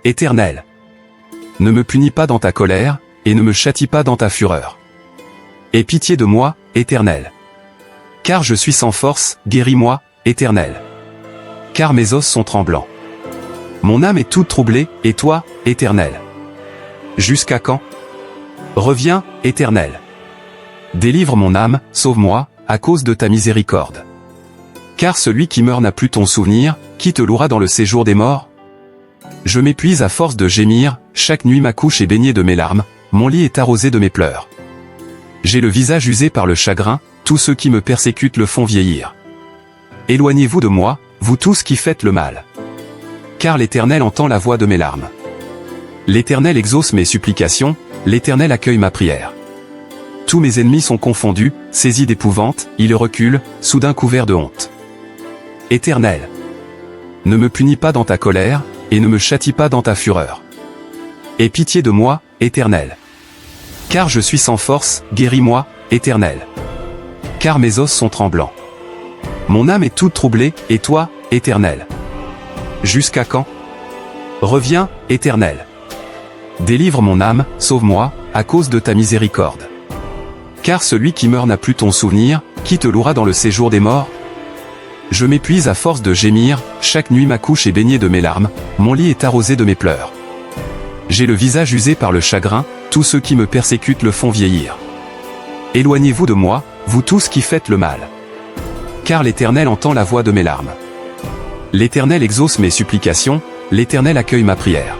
Éternel. Ne me punis pas dans ta colère, et ne me châtie pas dans ta fureur. Aie pitié de moi, Éternel. Car je suis sans force, guéris-moi, Éternel. Car mes os sont tremblants. Mon âme est toute troublée, et toi, Éternel? Jusqu'à quand? Reviens, Éternel. Délivre mon âme, sauve-moi, à cause de ta miséricorde. Car celui qui meurt n'a plus ton souvenir, qui te louera dans le séjour des morts? Je m'épuise à force de gémir, chaque nuit ma couche est baignée de mes larmes, mon lit est arrosé de mes pleurs. J'ai le visage usé par le chagrin, tous ceux qui me persécutent le font vieillir. Éloignez-vous de moi, vous tous qui faites le mal. Car l'Éternel entend la voix de mes larmes. L'Éternel exauce mes supplications, l'Éternel accueille ma prière. Tous mes ennemis sont confondus, saisis d'épouvante, ils reculent, soudain couverts de honte. Éternel, ne me punis pas dans ta colère, et ne me châtie pas dans ta fureur. Aie pitié de moi, Éternel. Car je suis sans force, guéris-moi, Éternel. Car mes os sont tremblants. Mon âme est toute troublée, et toi, Éternel? Jusqu'à quand? Reviens, Éternel. Délivre mon âme, sauve-moi, à cause de ta miséricorde. Car celui qui meurt n'a plus ton souvenir, qui te louera dans le séjour des morts? Je m'épuise à force de gémir, chaque nuit ma couche est baignée de mes larmes, mon lit est arrosé de mes pleurs. J'ai le visage usé par le chagrin, tous ceux qui me persécutent le font vieillir. Éloignez-vous de moi, vous tous qui faites le mal. Car l'Éternel entend la voix de mes larmes. L'Éternel exauce mes supplications, l'Éternel accueille ma prière.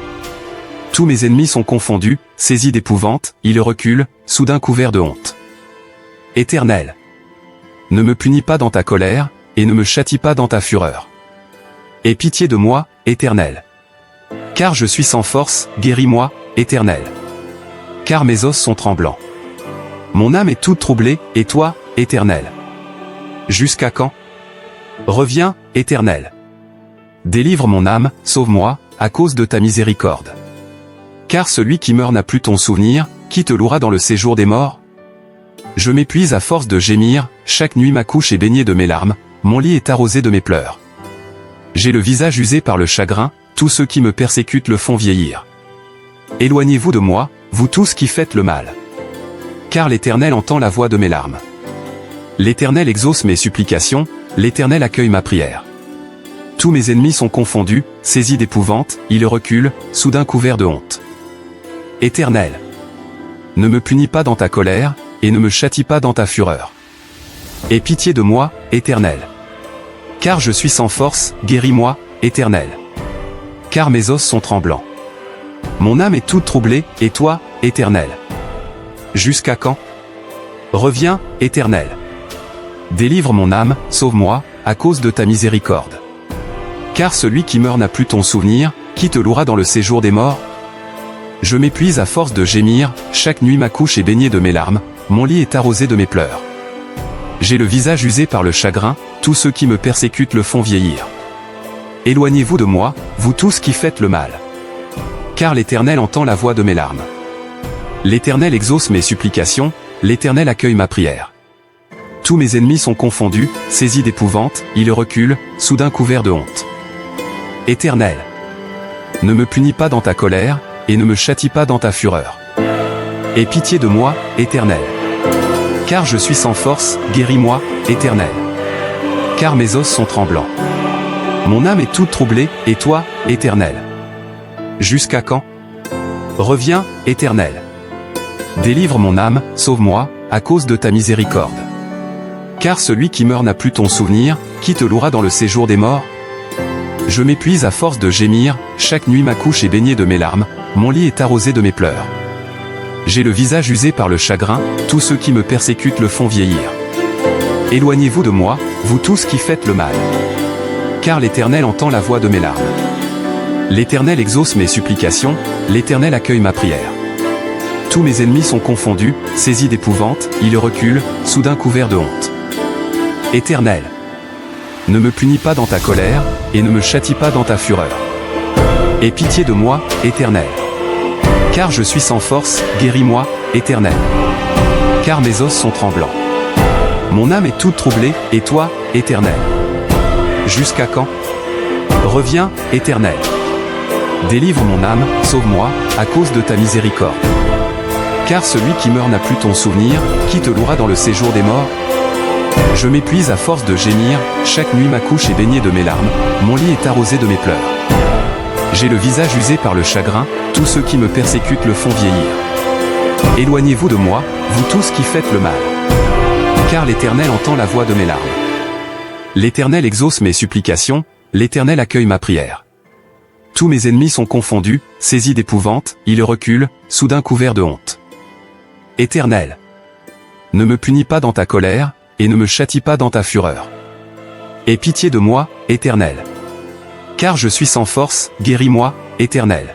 Tous mes ennemis sont confondus, saisis d'épouvante, ils reculent, soudain couverts de honte. Éternel, ne me punis pas dans ta colère, et ne me châtie pas dans ta fureur. Aie pitié de moi, Éternel. Car je suis sans force, guéris-moi, Éternel. Car mes os sont tremblants. Mon âme est toute troublée, et toi, Éternel? Jusqu'à quand? Reviens, Éternel. Délivre mon âme, sauve-moi, à cause de ta miséricorde. Car celui qui meurt n'a plus ton souvenir, qui te louera dans le séjour des morts? Je m'épuise à force de gémir, chaque nuit ma couche est baignée de mes larmes, mon lit est arrosé de mes pleurs. J'ai le visage usé par le chagrin, tous ceux qui me persécutent le font vieillir. Éloignez-vous de moi, vous tous qui faites le mal. Car l'Éternel entend la voix de mes larmes. L'Éternel exauce mes supplications, l'Éternel accueille ma prière. Tous mes ennemis sont confondus, saisis d'épouvante, ils reculent, soudain couverts de honte. Éternel, ne me punis pas dans ta colère, et ne me châtie pas dans ta fureur. Aie pitié de moi, Éternel. Car je suis sans force, guéris-moi, Éternel. Car mes os sont tremblants. Mon âme est toute troublée, et toi, Éternel? Jusqu'à quand? Reviens, Éternel. Délivre mon âme, sauve-moi, à cause de ta miséricorde. Car celui qui meurt n'a plus ton souvenir, qui te louera dans le séjour des morts? Je m'épuise à force de gémir, chaque nuit ma couche est baignée de mes larmes, mon lit est arrosé de mes pleurs. J'ai le visage usé par le chagrin, tous ceux qui me persécutent le font vieillir. Éloignez-vous de moi, vous tous qui faites le mal. Car l'Éternel entend la voix de mes larmes. L'Éternel exauce mes supplications, l'Éternel accueille ma prière. Tous mes ennemis sont confondus, saisis d'épouvante, ils reculent, soudain couverts de honte. Éternel, ne me punis pas dans ta colère, et ne me châtie pas dans ta fureur. Aie pitié de moi, Éternel. Car je suis sans force, guéris-moi, Éternel. Car mes os sont tremblants. Mon âme est toute troublée, et toi, Éternel? Jusqu'à quand? Reviens, Éternel. Délivre mon âme, sauve-moi, à cause de ta miséricorde. Car celui qui meurt n'a plus ton souvenir, qui te louera dans le séjour des morts? Je m'épuise à force de gémir, chaque nuit ma couche est baignée de mes larmes, mon lit est arrosé de mes pleurs. J'ai le visage usé par le chagrin, tous ceux qui me persécutent le font vieillir. Éloignez-vous de moi, vous tous qui faites le mal. Car l'Éternel entend la voix de mes larmes. L'Éternel exauce mes supplications, l'Éternel accueille ma prière. Tous mes ennemis sont confondus, saisis d'épouvante, ils reculent, soudain couverts de honte. Éternel, ne me punis pas dans ta colère, et ne me châtie pas dans ta fureur. Aie pitié de moi, Éternel. Car je suis sans force, guéris-moi, Éternel. Car mes os sont tremblants. Mon âme est toute troublée, et toi, Éternel? Jusqu'à quand? Reviens, Éternel. Délivre mon âme, sauve-moi, à cause de ta miséricorde. Car celui qui meurt n'a plus ton souvenir, qui te louera dans le séjour des morts? Je m'épuise à force de gémir, chaque nuit ma couche est baignée de mes larmes, mon lit est arrosé de mes pleurs. J'ai le visage usé par le chagrin, tous ceux qui me persécutent le font vieillir. Éloignez-vous de moi, vous tous qui faites le mal. Car l'Éternel entend la voix de mes larmes. L'Éternel exauce mes supplications, l'Éternel accueille ma prière. Tous mes ennemis sont confondus, saisis d'épouvante, ils reculent, soudain couverts de honte. Éternel, ne me punis pas dans ta colère, et ne me châtie pas dans ta fureur. Aie pitié de moi, Éternel. Car je suis sans force, guéris-moi, Éternel.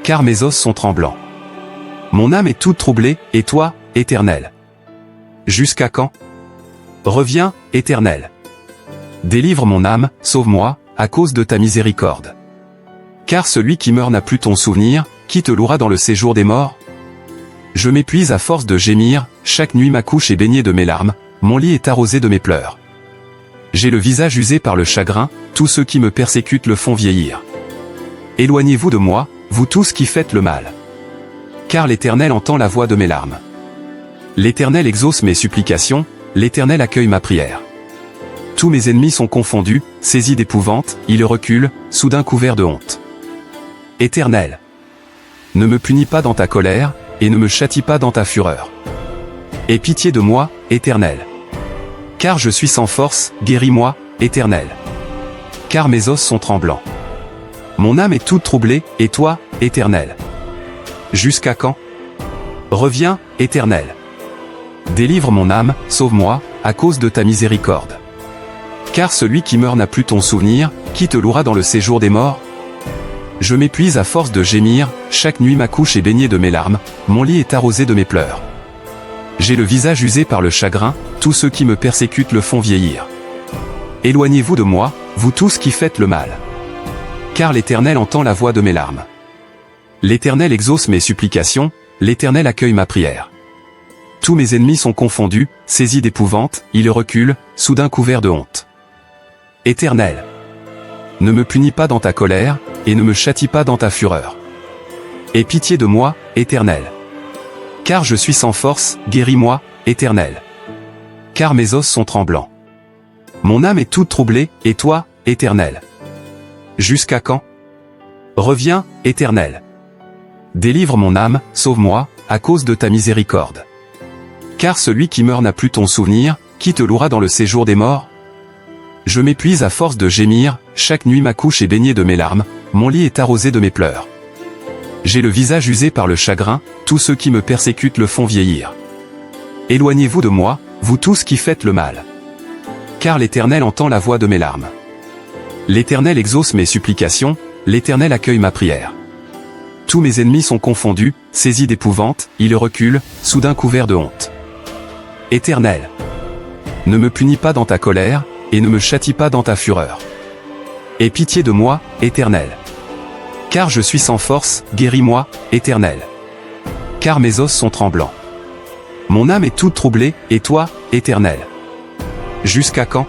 Car mes os sont tremblants. Mon âme est toute troublée, et toi, Éternel? Jusqu'à quand? Reviens, Éternel. Délivre mon âme, sauve-moi, à cause de ta miséricorde. Car celui qui meurt n'a plus ton souvenir, qui te louera dans le séjour des morts? Je m'épuise à force de gémir, chaque nuit ma couche est baignée de mes larmes, mon lit est arrosé de mes pleurs. J'ai le visage usé par le chagrin, tous ceux qui me persécutent le font vieillir. Éloignez-vous de moi, vous tous qui faites le mal. Car l'Éternel entend la voix de mes larmes. L'Éternel exauce mes supplications, l'Éternel accueille ma prière. Tous mes ennemis sont confondus, saisis d'épouvante, ils reculent, soudain couverts de honte. Éternel, ne me punis pas dans ta colère, et ne me châtie pas dans ta fureur. Aie pitié de moi, Éternel. Car je suis sans force, guéris-moi, Éternel. Car mes os sont tremblants. Mon âme est toute troublée, et toi, Éternel? Jusqu'à quand? Reviens, Éternel. Délivre mon âme, sauve-moi, à cause de ta miséricorde. Car celui qui meurt n'a plus ton souvenir, qui te louera dans le séjour des morts? Je m'épuise à force de gémir, chaque nuit ma couche est baignée de mes larmes, mon lit est arrosé de mes pleurs. J'ai le visage usé par le chagrin, tous ceux qui me persécutent le font vieillir. Éloignez-vous de moi, vous tous qui faites le mal. Car l'Éternel entend la voix de mes larmes. L'Éternel exauce mes supplications, l'Éternel accueille ma prière. Tous mes ennemis sont confondus, saisis d'épouvante, ils reculent, soudain couverts de honte. Éternel, ne me punis pas dans ta colère, et ne me châtie pas dans ta fureur. Aie pitié de moi, Éternel. Car je suis sans force, guéris-moi, Éternel. Car mes os sont tremblants. Mon âme est toute troublée, et toi, Éternel? Jusqu'à quand? Reviens, Éternel. Délivre mon âme, sauve-moi, à cause de ta miséricorde. Car celui qui meurt n'a plus ton souvenir, qui te louera dans le séjour des morts? Je m'épuise à force de gémir, chaque nuit ma couche est baignée de mes larmes, mon lit est arrosé de mes pleurs. J'ai le visage usé par le chagrin, tous ceux qui me persécutent le font vieillir. Éloignez-vous de moi, vous tous qui faites le mal. Car l'Éternel entend la voix de mes larmes. L'Éternel exauce mes supplications, l'Éternel accueille ma prière. Tous mes ennemis sont confondus, saisis d'épouvante, ils reculent, soudain couverts de honte. Éternel, ne me punis pas dans ta colère, et ne me châtie pas dans ta fureur. Aie pitié de moi, Éternel. Car je suis sans force, guéris-moi, Éternel. Car mes os sont tremblants. Mon âme est toute troublée, et toi, Éternel? Jusqu'à quand?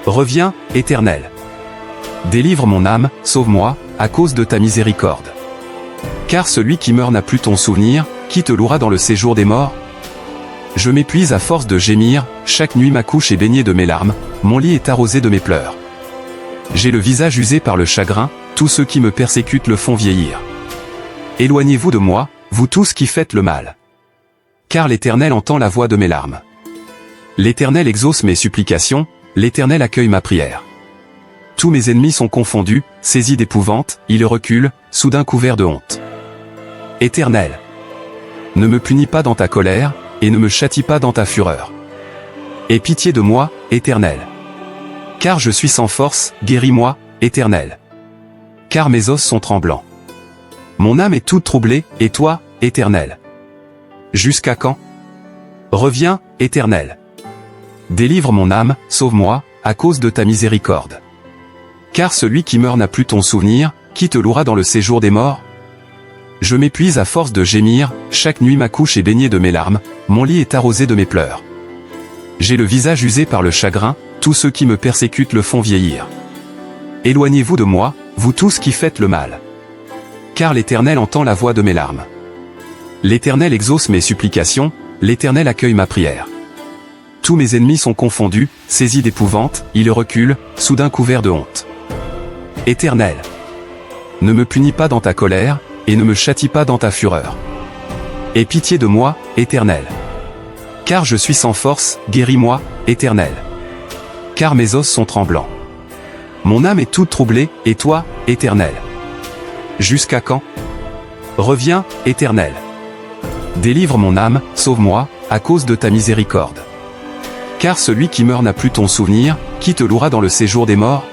Reviens, Éternel. Délivre mon âme, sauve-moi, à cause de ta miséricorde. Car celui qui meurt n'a plus ton souvenir, qui te louera dans le séjour des morts? Je m'épuise à force de gémir, chaque nuit ma couche est baignée de mes larmes, mon lit est arrosé de mes pleurs. J'ai le visage usé par le chagrin, tous ceux qui me persécutent le font vieillir. Éloignez-vous de moi, vous tous qui faites le mal. Car l'Éternel entend la voix de mes larmes. L'Éternel exauce mes supplications, l'Éternel accueille ma prière. Tous mes ennemis sont confondus, saisis d'épouvante, ils reculent, soudain couverts de honte. Éternel, ne me punis pas dans ta colère, et ne me châtie pas dans ta fureur. Aie pitié de moi, Éternel. Car je suis sans force, guéris-moi, Éternel. Car mes os sont tremblants. Mon âme est toute troublée, et toi, Éternel? Jusqu'à quand? Reviens, Éternel. Délivre mon âme, sauve-moi, à cause de ta miséricorde. Car celui qui meurt n'a plus ton souvenir, qui te louera dans le séjour des morts? Je m'épuise à force de gémir, chaque nuit ma couche est baignée de mes larmes, mon lit est arrosé de mes pleurs. J'ai le visage usé par le chagrin, tous ceux qui me persécutent le font vieillir. Éloignez-vous de moi, vous tous qui faites le mal. car l'Éternel entend la voix de mes larmes. L'Éternel exauce mes supplications, l'Éternel accueille ma prière. Tous mes ennemis sont confondus, saisis d'épouvante, ils reculent, soudain couverts de honte. Éternel, ne me punis pas dans ta colère, et ne me châtie pas dans ta fureur. Aie pitié de moi, Éternel. Car je suis sans force, guéris-moi, Éternel. Car mes os sont tremblants. Mon âme est toute troublée, et toi, Éternel? Jusqu'à quand? Reviens, Éternel. Délivre mon âme, sauve-moi, à cause de ta miséricorde. Car celui qui meurt n'a plus ton souvenir, qui te louera dans le séjour des morts?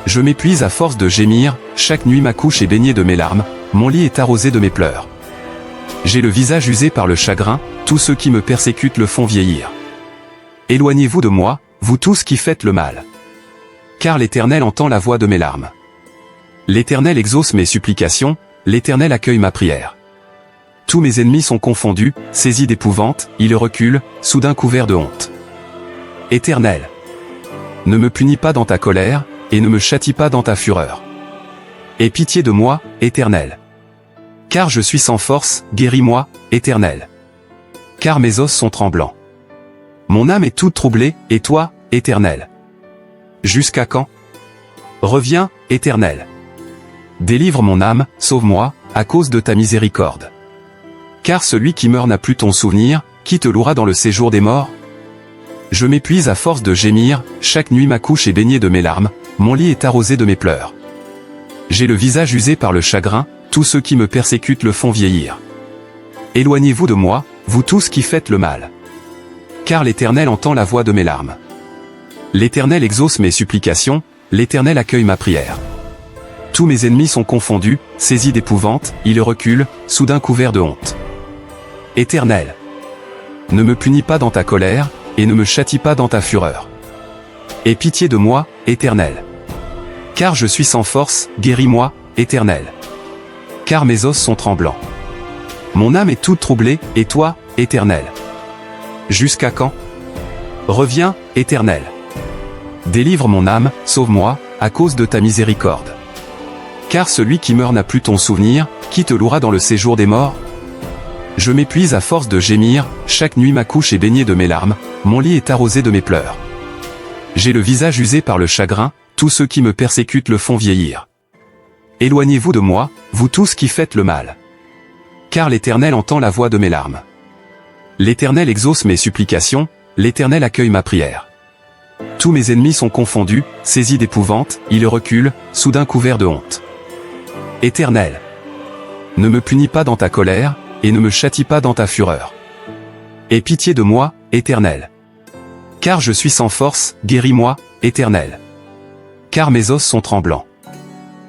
Je m'épuise à force de gémir, chaque nuit ma couche est baignée de mes larmes, mon lit est arrosé de mes pleurs. J'ai le visage usé par le chagrin, tous ceux qui me persécutent le font vieillir. Éloignez-vous de moi, vous tous qui faites le mal. Car l'Éternel entend la voix de mes larmes. L'Éternel exauce mes supplications, l'Éternel accueille ma prière. Tous mes ennemis sont confondus, saisis d'épouvante, ils reculent, soudain couverts de honte. Éternel, ne me punis pas dans ta colère, et ne me châtie pas dans ta fureur. Aie pitié de moi, Éternel. Car je suis sans force, guéris-moi, Éternel. Car mes os sont tremblants. Mon âme est toute troublée, et toi, Éternel? Jusqu'à quand? Reviens, Éternel. Délivre mon âme, sauve-moi, à cause de ta miséricorde. Car celui qui meurt n'a plus ton souvenir, qui te louera dans le séjour des morts? Je m'épuise à force de gémir, chaque nuit ma couche est baignée de mes larmes, mon lit est arrosé de mes pleurs. J'ai le visage usé par le chagrin, tous ceux qui me persécutent le font vieillir. Éloignez-vous de moi, vous tous qui faites le mal. Car l'Éternel entend la voix de mes larmes. L'Éternel exauce mes supplications, l'Éternel accueille ma prière. Tous mes ennemis sont confondus, saisis d'épouvante, ils reculent, soudain couverts de honte. Éternel, ne me punis pas dans ta colère, et ne me châtie pas dans ta fureur. Aie pitié de moi, Éternel. Car je suis sans force, guéris-moi, Éternel. Car mes os sont tremblants. Mon âme est toute troublée, et toi, Éternel? Jusqu'à quand? Reviens, Éternel. Délivre mon âme, sauve-moi, à cause de ta miséricorde. Car celui qui meurt n'a plus ton souvenir, qui te louera dans le séjour des morts? Je m'épuise à force de gémir, chaque nuit ma couche est baignée de mes larmes, mon lit est arrosé de mes pleurs. J'ai le visage usé par le chagrin, tous ceux qui me persécutent le font vieillir. Éloignez-vous de moi, vous tous qui faites le mal. Car l'Éternel entend la voix de mes larmes. L'Éternel exauce mes supplications, l'Éternel accueille ma prière. Tous mes ennemis sont confondus, saisis d'épouvante, ils reculent, soudain couverts de honte. Éternel, ne me punis pas dans ta colère, et ne me châtie pas dans ta fureur. Aie pitié de moi, Éternel. Car je suis sans force, guéris-moi, Éternel. Car mes os sont tremblants.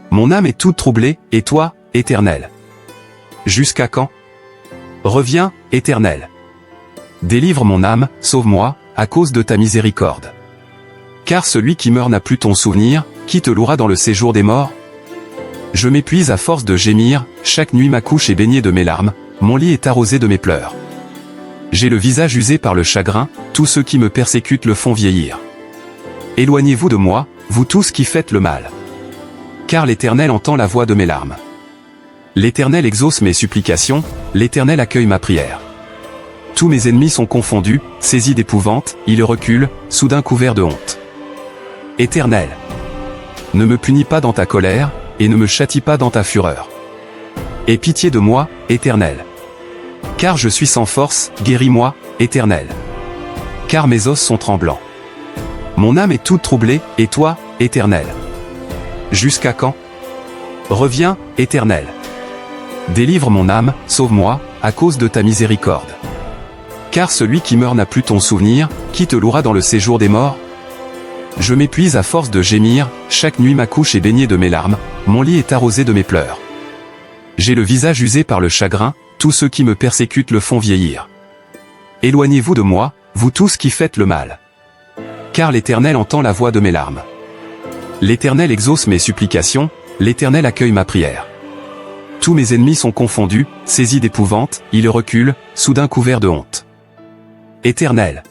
Mon âme est toute troublée, et toi, Éternel? Jusqu'à quand? Reviens, Éternel. Délivre mon âme, sauve-moi, à cause de ta miséricorde. Car celui qui meurt n'a plus ton souvenir, qui te louera dans le séjour des morts? Je m'épuise à force de gémir, chaque nuit ma couche est baignée de mes larmes, mon lit est arrosé de mes pleurs. J'ai le visage usé par le chagrin, tous ceux qui me persécutent le font vieillir. Éloignez-vous de moi, vous tous qui faites le mal. Car l'Éternel entend la voix de mes larmes. L'Éternel exauce mes supplications, l'Éternel accueille ma prière. Tous mes ennemis sont confondus, saisis d'épouvante, ils reculent, soudain couverts de honte. Éternel, ne me punis pas dans ta colère, et ne me châtie pas dans ta fureur. Aie pitié de moi, Éternel. Car je suis sans force, guéris-moi, Éternel. Car mes os sont tremblants. Mon âme est toute troublée, et toi, Éternel? Jusqu'à quand? Reviens, Éternel. Délivre mon âme, sauve-moi, à cause de ta miséricorde. Car celui qui meurt n'a plus ton souvenir, qui te louera dans le séjour des morts? Je m'épuise à force de gémir, chaque nuit ma couche est baignée de mes larmes, mon lit est arrosé de mes pleurs. J'ai le visage usé par le chagrin, tous ceux qui me persécutent le font vieillir. Éloignez-vous de moi, vous tous qui faites le mal. Car l'Éternel entend la voix de mes larmes. L'Éternel exauce mes supplications, l'Éternel accueille ma prière. Tous mes ennemis sont confondus, saisis d'épouvante, ils reculent, soudain couverts de honte. Éternel,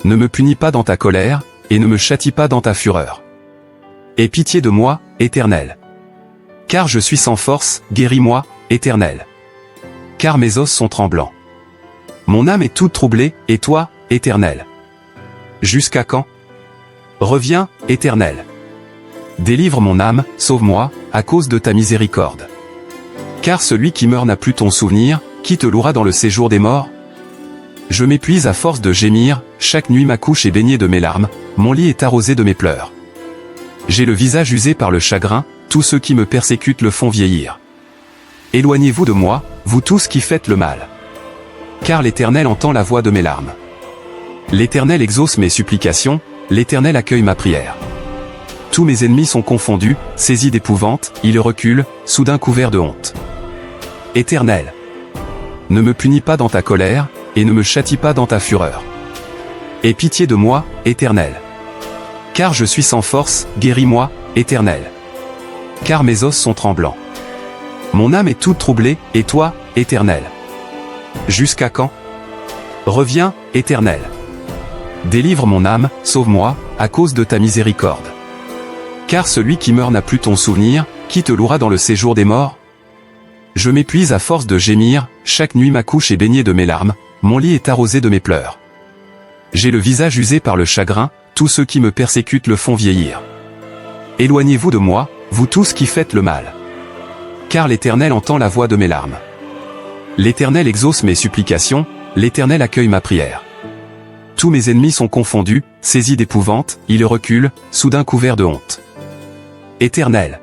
ne me punis pas dans ta colère, et ne me châtie pas dans ta fureur. Aie pitié de moi, Éternel. Car je suis sans force, guéris-moi, Éternel. Car mes os sont tremblants. Mon âme est toute troublée, et toi, Éternel? Jusqu'à quand? Reviens, Éternel. Délivre mon âme, sauve-moi, à cause de ta miséricorde. Car celui qui meurt n'a plus ton souvenir, qui te louera dans le séjour des morts? Je m'épuise à force de gémir, chaque nuit ma couche est baignée de mes larmes, mon lit est arrosé de mes pleurs. J'ai le visage usé par le chagrin, tous ceux qui me persécutent le font vieillir. Éloignez-vous de moi, vous tous qui faites le mal. Car l'Éternel entend la voix de mes larmes. L'Éternel exauce mes supplications, l'Éternel accueille ma prière. Tous mes ennemis sont confondus, saisis d'épouvante, ils reculent, soudain couverts de honte. Éternel, ne me punis pas dans ta colère, et ne me châtie pas dans ta fureur. Aie pitié de moi, Éternel. Car je suis sans force, guéris-moi, Éternel. Car mes os sont tremblants. Mon âme est toute troublée, et toi, Éternel? Jusqu'à quand? Reviens, Éternel. Délivre mon âme, sauve-moi, à cause de ta miséricorde. Car celui qui meurt n'a plus ton souvenir, qui te louera dans le séjour des morts? Je m'épuise à force de gémir, chaque nuit ma couche est baignée de mes larmes, mon lit est arrosé de mes pleurs. J'ai le visage usé par le chagrin, tous ceux qui me persécutent le font vieillir. Éloignez-vous de moi, vous tous qui faites le mal. Car l'Éternel entend la voix de mes larmes. L'Éternel exauce mes supplications, l'Éternel accueille ma prière. Tous mes ennemis sont confondus, saisis d'épouvante, ils reculent, soudain couverts de honte. Éternel,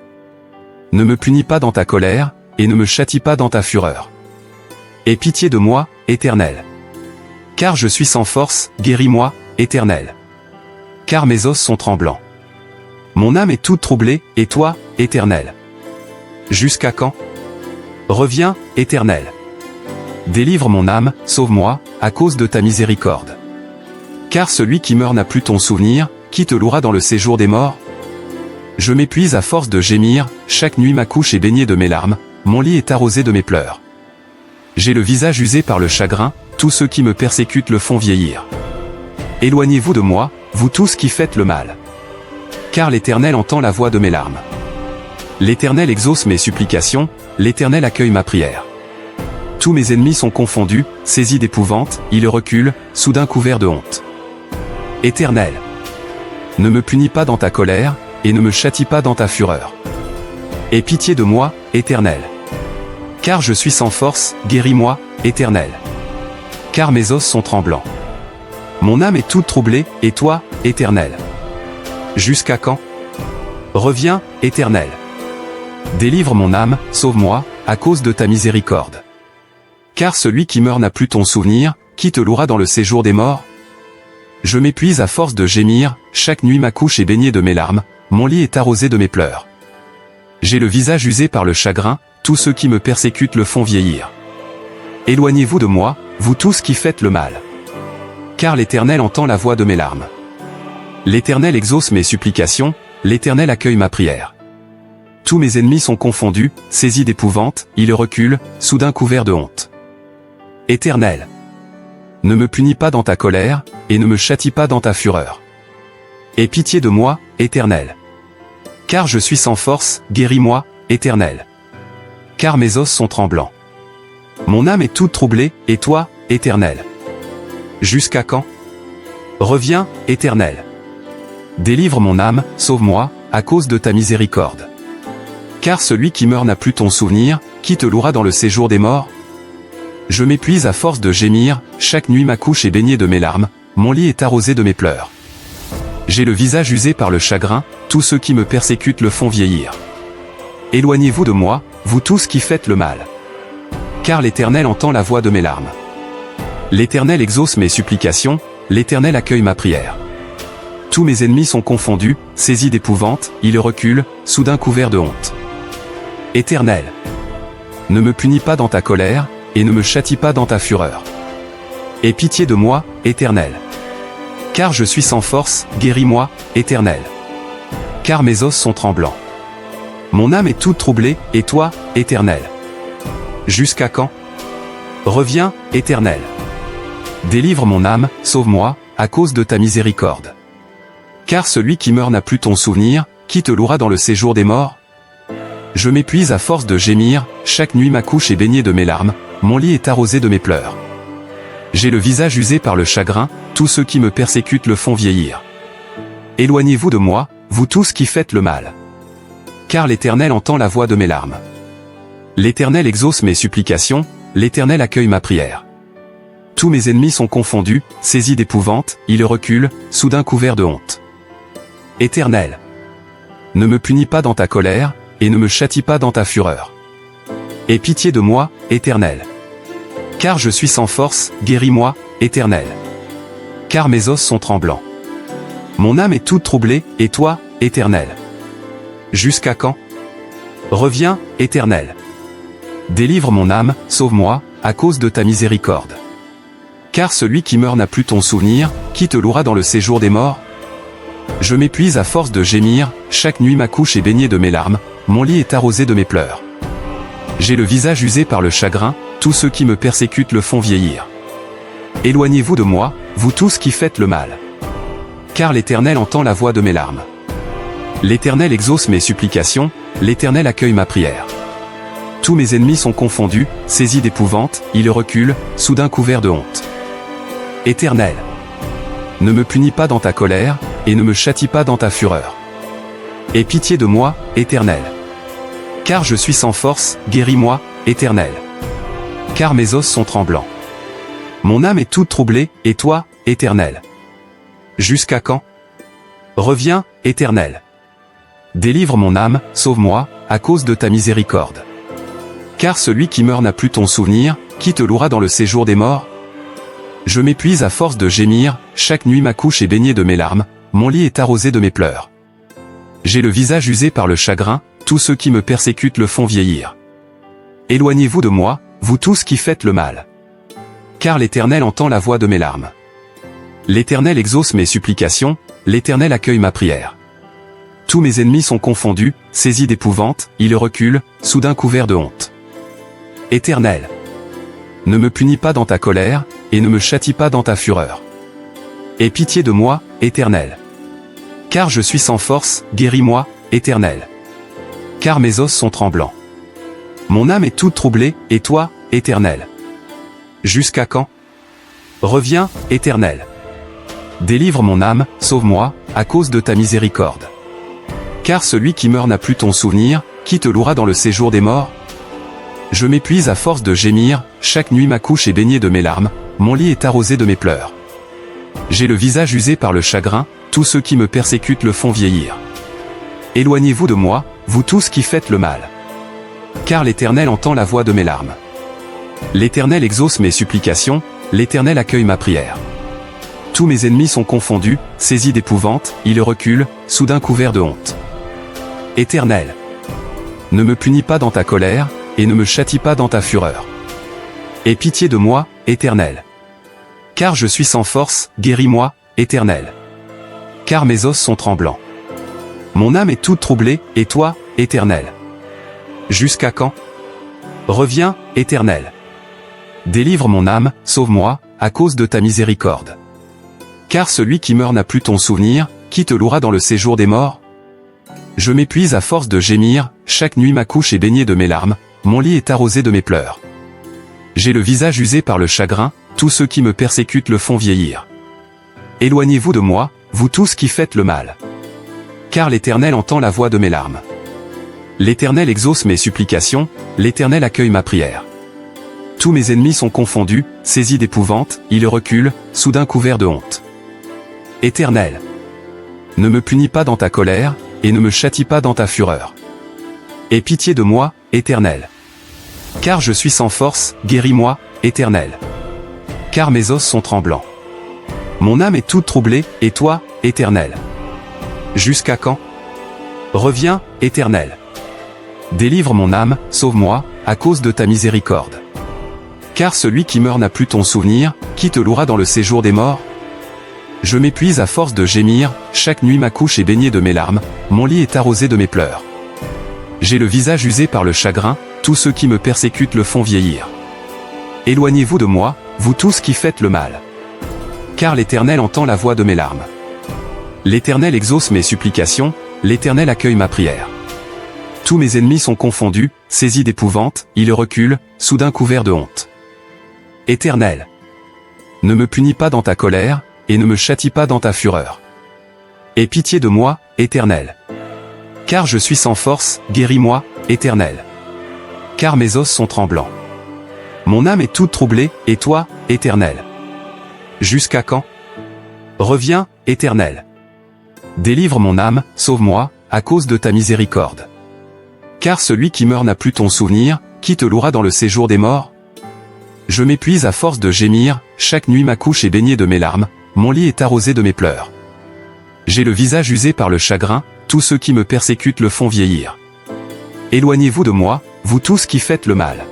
ne me punis pas dans ta colère, et ne me châtie pas dans ta fureur. Aie pitié de moi, Éternel. Car je suis sans force, guéris-moi, Éternel. Car mes os sont tremblants. Mon âme est toute troublée, et toi, Éternel? Jusqu'à quand? Reviens, Éternel. Délivre mon âme, sauve-moi, à cause de ta miséricorde. Car celui qui meurt n'a plus ton souvenir, qui te louera dans le séjour des morts? Je m'épuise à force de gémir, chaque nuit ma couche est baignée de mes larmes, mon lit est arrosé de mes pleurs. J'ai le visage usé par le chagrin, tous ceux qui me persécutent le font vieillir. Éloignez-vous de moi, vous tous qui faites le mal. Car l'Éternel entend la voix de mes larmes. L'Éternel exauce mes supplications, l'Éternel accueille ma prière. Tous mes ennemis sont confondus, saisis d'épouvante, ils reculent, soudain couverts de honte. Éternel, ne me punis pas dans ta colère, et ne me châtie pas dans ta fureur. Aie pitié de moi, Éternel. Car je suis sans force, guéris-moi, Éternel. Car mes os sont tremblants. Mon âme est toute troublée, et toi, Éternel? Jusqu'à quand? Reviens, Éternel. Délivre mon âme, sauve-moi, à cause de ta miséricorde. Car celui qui meurt n'a plus ton souvenir, qui te louera dans le séjour des morts? Je m'épuise à force de gémir, chaque nuit ma couche est baignée de mes larmes, mon lit est arrosé de mes pleurs. J'ai le visage usé par le chagrin, tous ceux qui me persécutent le font vieillir. Éloignez-vous de moi, vous tous qui faites le mal. Car l'Éternel entend la voix de mes larmes. L'Éternel exauce mes supplications, l'Éternel accueille ma prière. Tous mes ennemis sont confondus, saisis d'épouvante, ils reculent, soudain couverts de honte. Éternel, ne me punis pas dans ta colère, et ne me châtie pas dans ta fureur. Aie pitié de moi, Éternel. Car je suis sans force, guéris-moi, Éternel. Car mes os sont tremblants. Mon âme est toute troublée, et toi, Éternel? Jusqu'à quand? Reviens, Éternel. Délivre mon âme, sauve-moi, à cause de ta miséricorde. Car celui qui meurt n'a plus ton souvenir, qui te louera dans le séjour des morts? Je m'épuise à force de gémir, chaque nuit ma couche est baignée de mes larmes, mon lit est arrosé de mes pleurs. J'ai le visage usé par le chagrin, tous ceux qui me persécutent le font vieillir. Éloignez-vous de moi, vous tous qui faites le mal. Car l'Éternel entend la voix de mes larmes. L'Éternel exauce mes supplications, l'Éternel accueille ma prière. Tous mes ennemis sont confondus, saisis d'épouvante, ils reculent, soudain couverts de honte. Éternel, ne me punis pas dans ta colère, et ne me châtie pas dans ta fureur. Aie pitié de moi, Éternel. Car je suis sans force, guéris-moi, Éternel. Car mes os sont tremblants. Mon âme est toute troublée, et toi, Éternel? Jusqu'à quand? Reviens, Éternel. Délivre mon âme, sauve-moi, à cause de ta miséricorde. Car celui qui meurt n'a plus ton souvenir, qui te louera dans le séjour des morts? Je m'épuise à force de gémir, chaque nuit ma couche est baignée de mes larmes, mon lit est arrosé de mes pleurs. J'ai le visage usé par le chagrin, tous ceux qui me persécutent le font vieillir. Éloignez-vous de moi, vous tous qui faites le mal. Car l'Éternel entend la voix de mes larmes. L'Éternel exauce mes supplications, l'Éternel accueille ma prière. Tous mes ennemis sont confondus, saisis d'épouvante, ils reculent, soudain couverts de honte. Éternel, ne me punis pas dans ta colère, et ne me châtie pas dans ta fureur. Aie pitié de moi, Éternel. Car je suis sans force, guéris-moi, Éternel. Car mes os sont tremblants. Mon âme est toute troublée, et toi, Éternel? Jusqu'à quand? Reviens, Éternel. Délivre mon âme, sauve-moi, à cause de ta miséricorde. Car celui qui meurt n'a plus ton souvenir, qui te louera dans le séjour des morts? Je m'épuise à force de gémir, chaque nuit ma couche est baignée de mes larmes, mon lit est arrosé de mes pleurs. J'ai le visage usé par le chagrin, tous ceux qui me persécutent le font vieillir. Éloignez-vous de moi, vous tous qui faites le mal. Car l'Éternel entend la voix de mes larmes. L'Éternel exauce mes supplications, l'Éternel accueille ma prière. Tous mes ennemis sont confondus, saisis d'épouvante, ils reculent, soudain couverts de honte. Éternel, ne me punis pas dans ta colère, et ne me châtie pas dans ta fureur. Aie pitié de moi, Éternel. Car je suis sans force, guéris-moi, Éternel. Car mes os sont tremblants. Mon âme est toute troublée, et toi, Éternel? Jusqu'à quand? Reviens, Éternel. Délivre mon âme, sauve-moi, à cause de ta miséricorde. Car celui qui meurt n'a plus ton souvenir, qui te louera dans le séjour des morts? Je m'épuise à force de gémir, chaque nuit ma couche est baignée de mes larmes, mon lit est arrosé de mes pleurs. J'ai le visage usé par le chagrin, tous ceux qui me persécutent le font vieillir. Éloignez-vous de moi, vous tous qui faites le mal. Car l'Éternel entend la voix de mes larmes. L'Éternel exauce mes supplications, l'Éternel accueille ma prière. Tous mes ennemis sont confondus, saisis d'épouvante, ils reculent, soudain couverts de honte. Éternel, ne me punis pas dans ta colère, et ne me châtie pas dans ta fureur. Aie pitié de moi, Éternel. Car je suis sans force, guéris-moi, Éternel. Car mes os sont tremblants. Mon âme est toute troublée, et toi, Éternel? Jusqu'à quand? Reviens, Éternel. Délivre mon âme, sauve-moi, à cause de ta miséricorde. Car celui qui meurt n'a plus ton souvenir, qui te louera dans le séjour des morts? Je m'épuise à force de gémir, chaque nuit ma couche est baignée de mes larmes, mon lit est arrosé de mes pleurs. J'ai le visage usé par le chagrin, tous ceux qui me persécutent le font vieillir. Éloignez-vous de moi, vous tous qui faites le mal. Car l'Éternel entend la voix de mes larmes. L'Éternel exauce mes supplications, l'Éternel accueille ma prière. Tous mes ennemis sont confondus, saisis d'épouvante, ils reculent, soudain couverts de honte. Éternel, ne me punis pas dans ta colère, et ne me châtie pas dans ta fureur. Aie pitié de moi, Éternel. Car je suis sans force, guéris-moi, Éternel. Car mes os sont tremblants. Mon âme est toute troublée, et toi, Éternel? Jusqu'à quand? Reviens, Éternel. Délivre mon âme, sauve-moi, à cause de ta miséricorde. Car celui qui meurt n'a plus ton souvenir, qui te louera dans le séjour des morts? Je m'épuise à force de gémir, chaque nuit ma couche est baignée de mes larmes, mon lit est arrosé de mes pleurs. J'ai le visage usé par le chagrin, tous ceux qui me persécutent le font vieillir. Éloignez-vous de moi, vous tous qui faites le mal. Car l'Éternel entend la voix de mes larmes. L'Éternel exauce mes supplications, l'Éternel accueille ma prière. Tous mes ennemis sont confondus, saisis d'épouvante, ils reculent, soudain couverts de honte. Éternel, ne me punis pas dans ta colère, et ne me châtie pas dans ta fureur. Aie pitié de moi, Éternel. Car je suis sans force, guéris-moi, Éternel. Car mes os sont tremblants. Mon âme est toute troublée, et toi, Éternel? Jusqu'à quand? Reviens, Éternel. Délivre mon âme, sauve-moi, à cause de ta miséricorde. Car celui qui meurt n'a plus ton souvenir, qui te louera dans le séjour des morts? Je m'épuise à force de gémir, chaque nuit ma couche est baignée de mes larmes, mon lit est arrosé de mes pleurs. J'ai le visage usé par le chagrin, tous ceux qui me persécutent le font vieillir. Éloignez-vous de moi, vous tous qui faites le mal. Car l'Éternel entend la voix de mes larmes. L'Éternel exauce mes supplications, l'Éternel accueille ma prière. Tous mes ennemis sont confondus, saisis d'épouvante, ils reculent, soudain couverts de honte. Éternel, ne me punis pas dans ta colère, et ne me châtie pas dans ta fureur. Aie pitié de moi, Éternel. Car je suis sans force, guéris-moi, Éternel. Car mes os sont tremblants. Mon âme est toute troublée, et toi, Éternel? Jusqu'à quand? Reviens, Éternel. Délivre mon âme, sauve-moi, à cause de ta miséricorde. Car celui qui meurt n'a plus ton souvenir, qui te louera dans le séjour des morts? Je m'épuise à force de gémir, chaque nuit ma couche est baignée de mes larmes, mon lit est arrosé de mes pleurs. J'ai le visage usé par le chagrin, tous ceux qui me persécutent le font vieillir. Éloignez-vous de moi, vous tous qui faites le mal.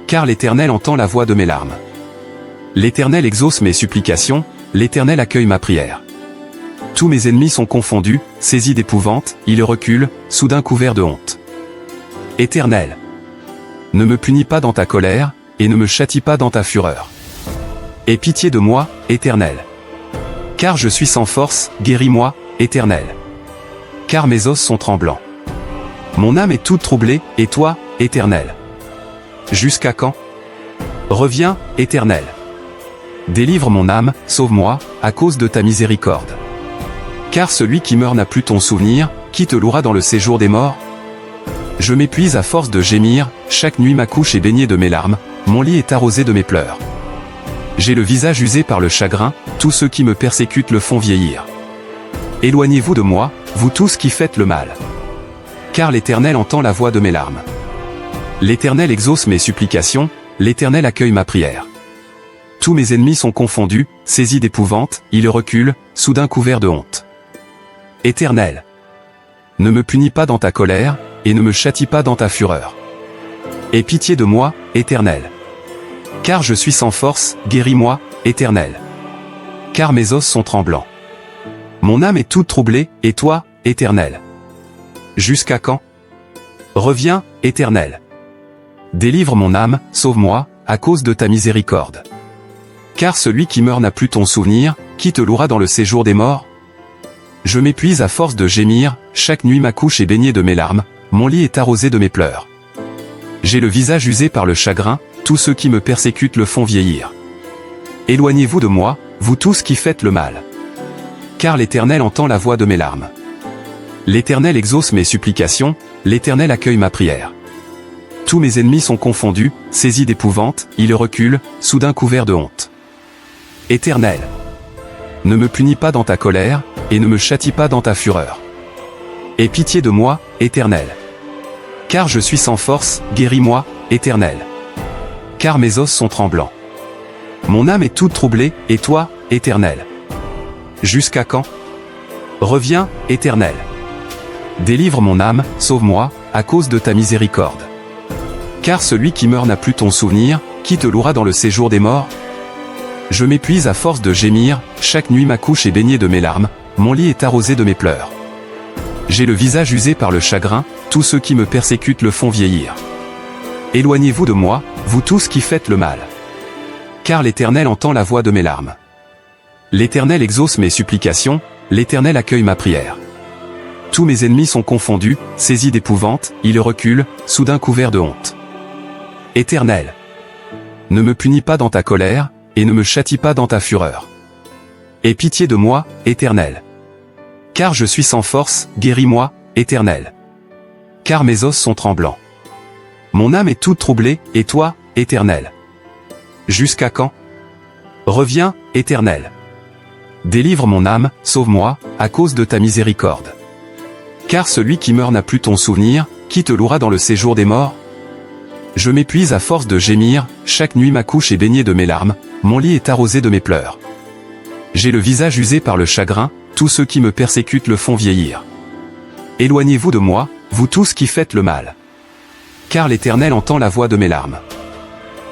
Car l'Éternel entend la voix de mes larmes. L'Éternel exauce mes supplications, l'Éternel accueille ma prière. Tous mes ennemis sont confondus, saisis d'épouvante, ils reculent, soudain couverts de honte. Éternel, ne me punis pas dans ta colère, et ne me châtie pas dans ta fureur. Aie pitié de moi, Éternel. Car je suis sans force, guéris-moi, Éternel. Car mes os sont tremblants. Mon âme est toute troublée, et toi, Éternel? Jusqu'à quand? Reviens, Éternel. Délivre mon âme, sauve-moi, à cause de ta miséricorde. Car celui qui meurt n'a plus ton souvenir, qui te louera dans le séjour des morts? Je m'épuise à force de gémir, chaque nuit ma couche est baignée de mes larmes, mon lit est arrosé de mes pleurs. J'ai le visage usé par le chagrin, tous ceux qui me persécutent le font vieillir. Éloignez-vous de moi, vous tous qui faites le mal. Car l'Éternel entend la voix de mes larmes. L'Éternel exauce mes supplications, l'Éternel accueille ma prière. Tous mes ennemis sont confondus, saisis d'épouvante, ils reculent, soudain couverts de honte. Éternel, ne me punis pas dans ta colère, et ne me châtie pas dans ta fureur. Aie pitié de moi, Éternel. Car je suis sans force, guéris-moi, Éternel. Car mes os sont tremblants. Mon âme est toute troublée, et toi, Éternel? Jusqu'à quand? Reviens, Éternel. Délivre mon âme, sauve-moi, à cause de ta miséricorde. Car celui qui meurt n'a plus ton souvenir, qui te louera dans le séjour des morts? Je m'épuise à force de gémir, chaque nuit ma couche est baignée de mes larmes, mon lit est arrosé de mes pleurs. J'ai le visage usé par le chagrin, tous ceux qui me persécutent le font vieillir. Éloignez-vous de moi, vous tous qui faites le mal. Car l'Éternel entend la voix de mes larmes. L'Éternel exauce mes supplications, l'Éternel accueille ma prière. Tous mes ennemis sont confondus, saisis d'épouvante, ils reculent, soudain couverts de honte. Éternel, ne me punis pas dans ta colère, et ne me châtie pas dans ta fureur. Aie pitié de moi, Éternel. Car je suis sans force, guéris-moi, Éternel. Car mes os sont tremblants. Mon âme est toute troublée, et toi, Éternel? Jusqu'à quand? Reviens, Éternel. Délivre mon âme, sauve-moi, à cause de ta miséricorde. Car celui qui meurt n'a plus ton souvenir, qui te louera dans le séjour des morts? Je m'épuise à force de gémir, chaque nuit ma couche est baignée de mes larmes, mon lit est arrosé de mes pleurs. J'ai le visage usé par le chagrin, tous ceux qui me persécutent le font vieillir. Éloignez-vous de moi, vous tous qui faites le mal. Car l'Éternel entend la voix de mes larmes. L'Éternel exauce mes supplications, l'Éternel accueille ma prière. Tous mes ennemis sont confondus, saisis d'épouvante, ils reculent, soudain couverts de honte. Éternel, ne me punis pas dans ta colère, et ne me châtie pas dans ta fureur. Aie pitié de moi, Éternel. Car je suis sans force, guéris-moi, Éternel. Car mes os sont tremblants. Mon âme est toute troublée, et toi, Éternel? Jusqu'à quand? Reviens, Éternel. Délivre mon âme, sauve-moi, à cause de ta miséricorde. Car celui qui meurt n'a plus ton souvenir, qui te louera dans le séjour des morts? Je m'épuise à force de gémir, chaque nuit ma couche est baignée de mes larmes, mon lit est arrosé de mes pleurs. J'ai le visage usé par le chagrin, tous ceux qui me persécutent le font vieillir. Éloignez-vous de moi, vous tous qui faites le mal. Car l'Éternel entend la voix de mes larmes.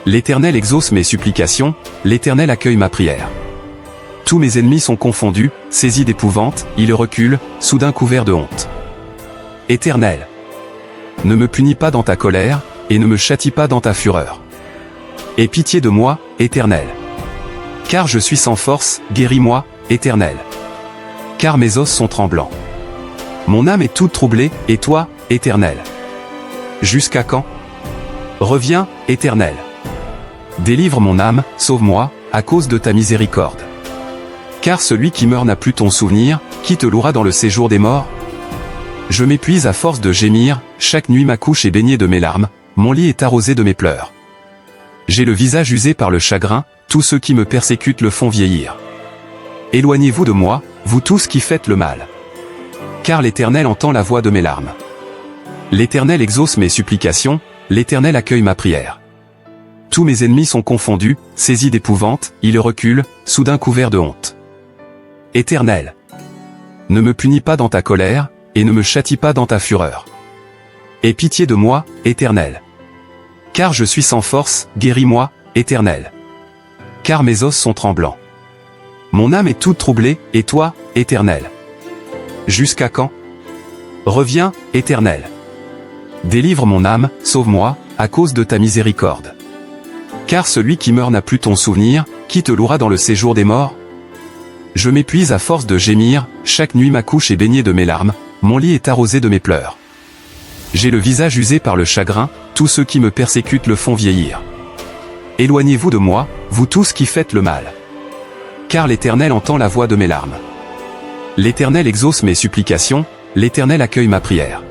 L'Éternel exauce mes supplications, l'Éternel accueille ma prière. Tous mes ennemis sont confondus, saisis d'épouvante, ils reculent, soudain couverts de honte. Éternel, ne me punis pas dans ta colère, et ne me châtie pas dans ta fureur. Aie pitié de moi, Éternel. Car je suis sans force, guéris-moi, Éternel. Car mes os sont tremblants. Mon âme est toute troublée, et toi, Éternel. Jusqu'à quand? Reviens, Éternel. Délivre mon âme, sauve-moi, à cause de ta miséricorde. Car celui qui meurt n'a plus ton souvenir, qui te louera dans le séjour des morts? Je m'épuise à force de gémir, chaque nuit ma couche est baignée de mes larmes, mon lit est arrosé de mes pleurs. J'ai le visage usé par le chagrin, tous ceux qui me persécutent le font vieillir. Éloignez-vous de moi, vous tous qui faites le mal. Car l'Éternel entend la voix de mes larmes. L'Éternel exauce mes supplications, l'Éternel accueille ma prière. Tous mes ennemis sont confondus, saisis d'épouvante, ils reculent, soudain couverts de honte. Éternel, ne me punis pas dans ta colère, et ne me châtie pas dans ta fureur. Aie pitié de moi, Éternel. Car je suis sans force, guéris-moi, Éternel. Car mes os sont tremblants. Mon âme est toute troublée, et toi, Éternel? Jusqu'à quand? Reviens, Éternel. Délivre mon âme, sauve-moi, à cause de ta miséricorde. Car celui qui meurt n'a plus ton souvenir, qui te louera dans le séjour des morts? Je m'épuise à force de gémir, chaque nuit ma couche est baignée de mes larmes, mon lit est arrosé de mes pleurs. J'ai le visage usé par le chagrin, tous ceux qui me persécutent le font vieillir. Éloignez-vous de moi, vous tous qui faites le mal. Car l'Éternel entend la voix de mes larmes. L'Éternel exauce mes supplications, l'Éternel accueille ma prière.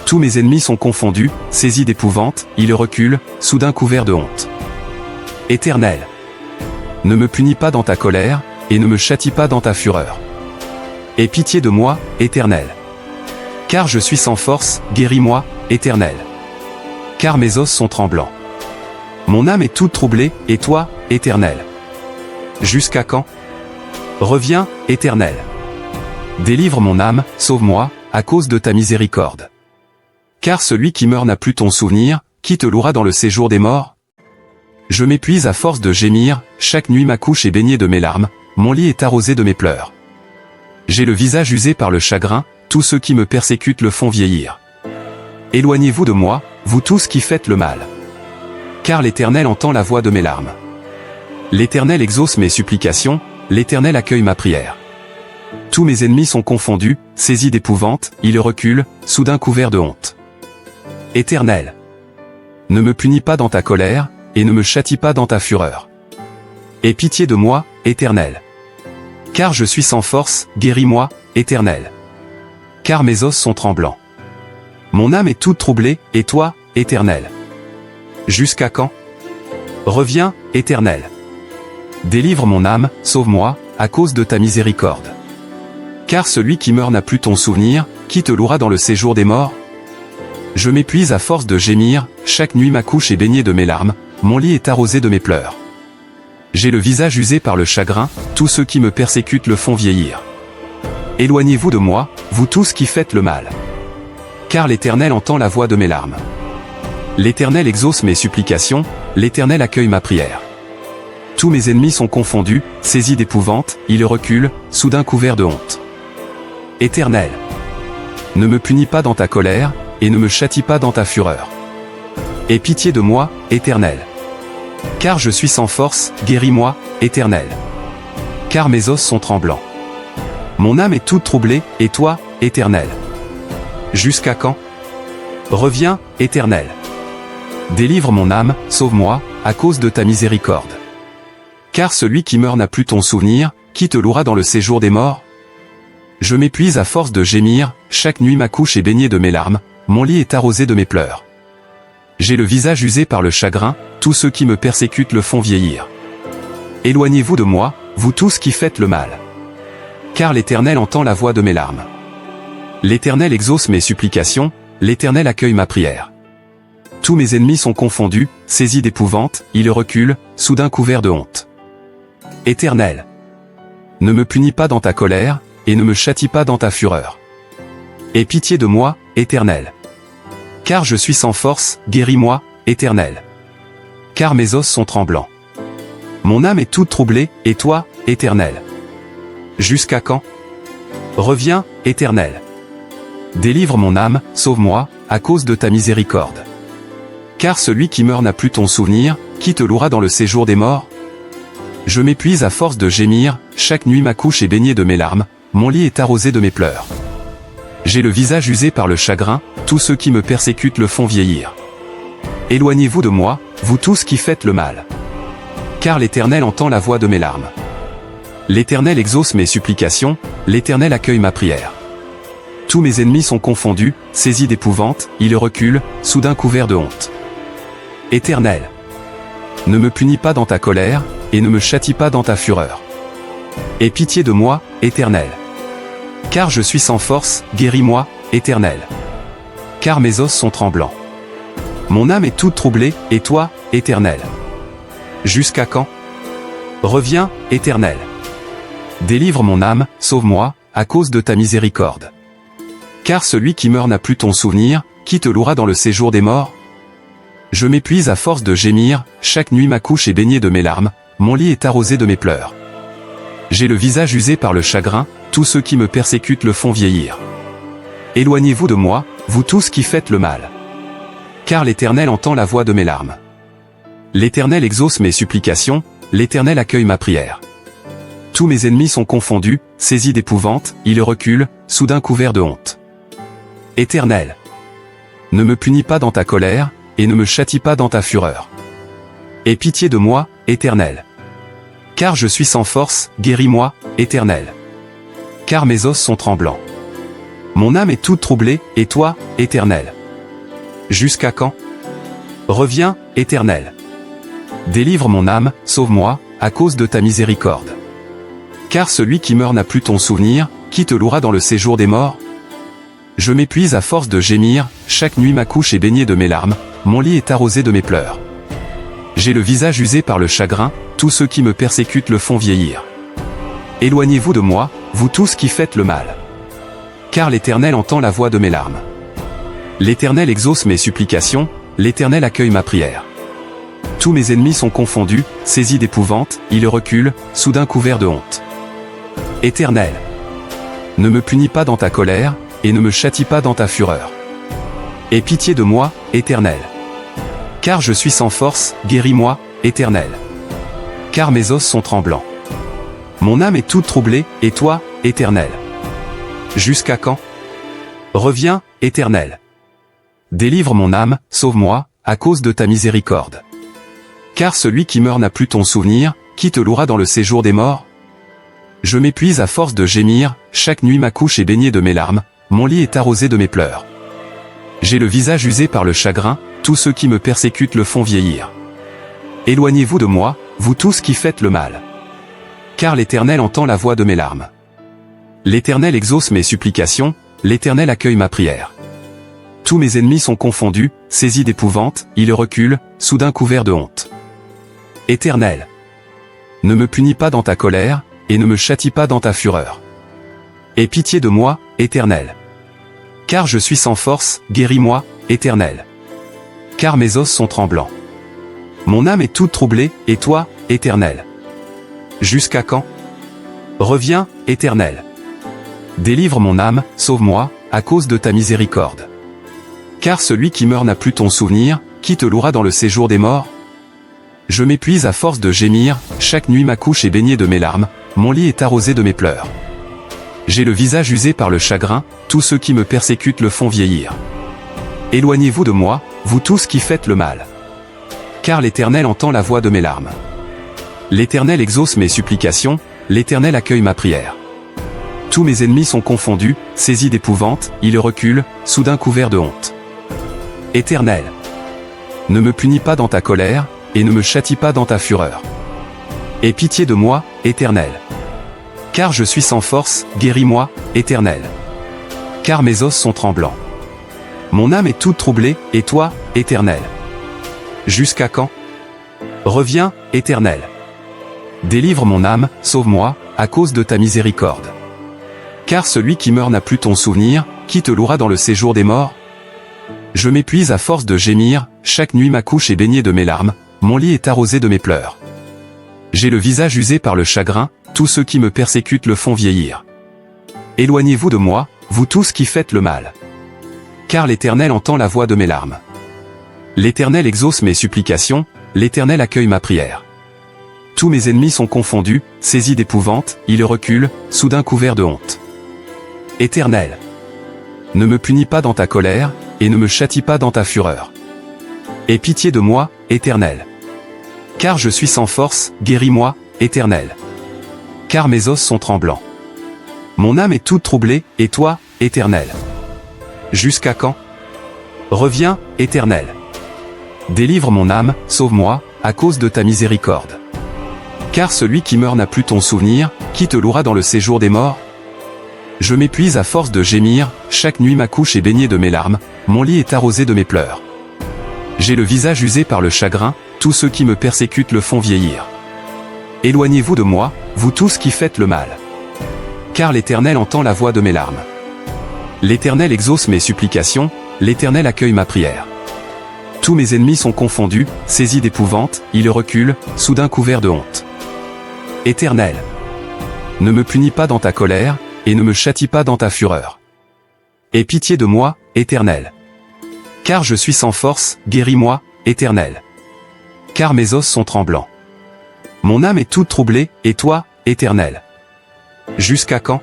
Tous mes ennemis sont confondus, saisis d'épouvante, ils reculent, soudain couverts de honte. Éternel, ne me punis pas dans ta colère, et ne me châtie pas dans ta fureur. Aie pitié de moi, Éternel. Car je suis sans force, guéris-moi, Éternel. Car mes os sont tremblants. Mon âme est toute troublée, et toi, Éternel? Jusqu'à quand? Reviens, Éternel. Délivre mon âme, sauve-moi, à cause de ta miséricorde. Car celui qui meurt n'a plus ton souvenir, qui te louera dans le séjour des morts? Je m'épuise à force de gémir, chaque nuit ma couche est baignée de mes larmes, mon lit est arrosé de mes pleurs. J'ai le visage usé par le chagrin, tous ceux qui me persécutent le font vieillir. Éloignez-vous de moi, vous tous qui faites le mal. Car l'Éternel entend la voix de mes larmes. L'Éternel exauce mes supplications, l'Éternel accueille ma prière. Tous mes ennemis sont confondus, saisis d'épouvante, ils reculent, soudain couverts de honte. Éternel, ne me punis pas dans ta colère, et ne me châtie pas dans ta fureur. Aie pitié de moi, Éternel. Car je suis sans force, guéris-moi, Éternel. Car mes os sont tremblants. Mon âme est toute troublée, et toi, Éternel? Jusqu'à quand? Reviens, Éternel. Délivre mon âme, sauve-moi, à cause de ta miséricorde. Car celui qui meurt n'a plus ton souvenir, qui te louera dans le séjour des morts? Je m'épuise à force de gémir, chaque nuit ma couche est baignée de mes larmes, mon lit est arrosé de mes pleurs. J'ai le visage usé par le chagrin, tous ceux qui me persécutent le font vieillir. Éloignez-vous de moi, vous tous qui faites le mal. Car l'Éternel entend la voix de mes larmes. L'Éternel exauce mes supplications, l'Éternel accueille ma prière. Tous mes ennemis sont confondus, saisis d'épouvante, ils reculent, soudain couverts de honte. Éternel, ne me punis pas dans ta colère, et ne me châtie pas dans ta fureur. Aie pitié de moi, Éternel. Car je suis sans force, guéris-moi, Éternel. Car mes os sont tremblants. Mon âme est toute troublée, et toi, Éternel? Jusqu'à quand? Reviens, Éternel. Délivre mon âme, sauve-moi, à cause de ta miséricorde. Car celui qui meurt n'a plus ton souvenir, qui te louera dans le séjour des morts? Je m'épuise à force de gémir, chaque nuit ma couche est baignée de mes larmes, mon lit est arrosé de mes pleurs. J'ai le visage usé par le chagrin, tous ceux qui me persécutent le font vieillir. Éloignez-vous de moi, vous tous qui faites le mal. Car l'Éternel entend la voix de mes larmes. L'Éternel exauce mes supplications, l'Éternel accueille ma prière. Tous mes ennemis sont confondus, saisis d'épouvante, ils reculent, soudain couverts de honte. Éternel, ne me punis pas dans ta colère, et ne me châtie pas dans ta fureur. Aie pitié de moi, Éternel. Car je suis sans force, guéris-moi, Éternel. Car mes os sont tremblants. Mon âme est toute troublée, et toi, Éternel? Jusqu'à quand? Reviens, Éternel. Délivre mon âme, sauve-moi, à cause de ta miséricorde. Car celui qui meurt n'a plus ton souvenir, qui te louera dans le séjour des morts? Je m'épuise à force de gémir, chaque nuit ma couche est baignée de mes larmes, mon lit est arrosé de mes pleurs. J'ai le visage usé par le chagrin, tous ceux qui me persécutent le font vieillir. Éloignez-vous de moi, vous tous qui faites le mal. Car l'Éternel entend la voix de mes larmes. L'Éternel exauce mes supplications, l'Éternel accueille ma prière. Tous mes ennemis sont confondus, saisis d'épouvante, ils reculent, soudain couverts de honte. Éternel, ne me punis pas dans ta colère, et ne me châtie pas dans ta fureur. Aie pitié de moi, Éternel. Car je suis sans force, guéris-moi, Éternel. Car mes os sont tremblants. Mon âme est toute troublée, et toi, Éternel? Jusqu'à quand? Reviens, Éternel. Délivre mon âme, sauve-moi, à cause de ta miséricorde. Car celui qui meurt n'a plus ton souvenir, qui te louera dans le séjour des morts? Je m'épuise à force de gémir, chaque nuit ma couche est baignée de mes larmes, mon lit est arrosé de mes pleurs. J'ai le visage usé par le chagrin, tous ceux qui me persécutent le font vieillir. Éloignez-vous de moi, vous tous qui faites le mal. Car l'Éternel entend la voix de mes larmes. L'Éternel exauce mes supplications, l'Éternel accueille ma prière. Tous mes ennemis sont confondus, saisis d'épouvante, ils reculent, soudain couverts de honte. Éternel, ne me punis pas dans ta colère, et ne me châtie pas dans ta fureur. Aie pitié de moi, Éternel. Car je suis sans force, guéris-moi, Éternel. Car mes os sont tremblants. Mon âme est toute troublée, et toi, Éternel? Jusqu'à quand? Reviens, Éternel. Délivre mon âme, sauve-moi, à cause de ta miséricorde. Car celui qui meurt n'a plus ton souvenir, qui te louera dans le séjour des morts? Je m'épuise à force de gémir, chaque nuit ma couche est baignée de mes larmes, mon lit est arrosé de mes pleurs. J'ai le visage usé par le chagrin, tous ceux qui me persécutent le font vieillir. Éloignez-vous de moi, vous tous qui faites le mal. Car l'Éternel entend la voix de mes larmes. L'Éternel exauce mes supplications, l'Éternel accueille ma prière. Tous mes ennemis sont confondus, saisis d'épouvante, ils reculent, soudain couverts de honte. Éternel, ne me punis pas dans ta colère, et ne me châtie pas dans ta fureur. Aie pitié de moi, Éternel. Car je suis sans force, guéris-moi, Éternel. Car mes os sont tremblants. Mon âme est toute troublée, et toi, Éternel? Jusqu'à quand? Reviens, Éternel. Délivre mon âme, sauve-moi, à cause de ta miséricorde. Car celui qui meurt n'a plus ton souvenir, qui te louera dans le séjour des morts? Je m'épuise à force de gémir, chaque nuit ma couche est baignée de mes larmes, mon lit est arrosé de mes pleurs. J'ai le visage usé par le chagrin, tous ceux qui me persécutent le font vieillir. Éloignez-vous de moi, vous tous qui faites le mal. Car l'Éternel entend la voix de mes larmes. L'Éternel exauce mes supplications, l'Éternel accueille ma prière. Tous mes ennemis sont confondus, saisis d'épouvante, ils reculent, soudain couverts de honte. Éternel, ne me punis pas dans ta colère, et ne me châtie pas dans ta fureur. Aie pitié de moi, Éternel. Car je suis sans force, guéris-moi, Éternel. Car mes os sont tremblants. Mon âme est toute troublée, et toi, Éternel? Jusqu'à quand? Reviens, Éternel. Délivre mon âme, sauve-moi, à cause de ta miséricorde. Car celui qui meurt n'a plus ton souvenir, qui te louera dans le séjour des morts? Je m'épuise à force de gémir, chaque nuit ma couche est baignée de mes larmes, mon lit est arrosé de mes pleurs. J'ai le visage usé par le chagrin, tous ceux qui me persécutent le font vieillir. Éloignez-vous de moi, vous tous qui faites le mal. Car l'Éternel entend la voix de mes larmes. L'Éternel exauce mes supplications, l'Éternel accueille ma prière. Tous mes ennemis sont confondus, saisis d'épouvante, ils reculent, soudain couverts de honte. Éternel, ne me punis pas dans ta colère, et ne me châtie pas dans ta fureur. Aie pitié de moi, Éternel. Car je suis sans force, guéris-moi, Éternel. Car mes os sont tremblants. Mon âme est toute troublée, et toi, Éternel? Jusqu'à quand? Reviens, Éternel. Délivre mon âme, sauve-moi, à cause de ta miséricorde. Car celui qui meurt n'a plus ton souvenir, qui te louera dans le séjour des morts? Je m'épuise à force de gémir, chaque nuit ma couche est baignée de mes larmes, mon lit est arrosé de mes pleurs. J'ai le visage usé par le chagrin, tous ceux qui me persécutent le font vieillir. Éloignez-vous de moi, vous tous qui faites le mal. Car l'Éternel entend la voix de mes larmes. L'Éternel exauce mes supplications, l'Éternel accueille ma prière. Tous mes ennemis sont confondus, saisis d'épouvante, ils reculent, soudain couverts de honte. Éternel, ne me punis pas dans ta colère, et ne me châtie pas dans ta fureur. Aie pitié de moi, Éternel. Car je suis sans force, guéris-moi, Éternel. Car mes os sont tremblants. Mon âme est toute troublée, et toi, Éternel? Jusqu'à quand? Reviens, Éternel. Délivre mon âme, sauve-moi, à cause de ta miséricorde. Car celui qui meurt n'a plus ton souvenir, qui te louera dans le séjour des morts? Je m'épuise à force de gémir, chaque nuit ma couche est baignée de mes larmes, mon lit est arrosé de mes pleurs. J'ai le visage usé par le chagrin, tous ceux qui me persécutent le font vieillir. Éloignez-vous de moi, vous tous qui faites le mal. Car l'Éternel entend la voix de mes larmes. L'Éternel exauce mes supplications, l'Éternel accueille ma prière. Tous mes ennemis sont confondus, saisis d'épouvante, ils reculent, soudain couverts de honte. Éternel, ne me punis pas dans ta colère, et ne me châtie pas dans ta fureur. Aie pitié de moi, Éternel. Car je suis sans force, guéris-moi, Éternel. Car mes os sont tremblants. Mon âme est toute troublée, et toi, Éternel? Jusqu'à quand?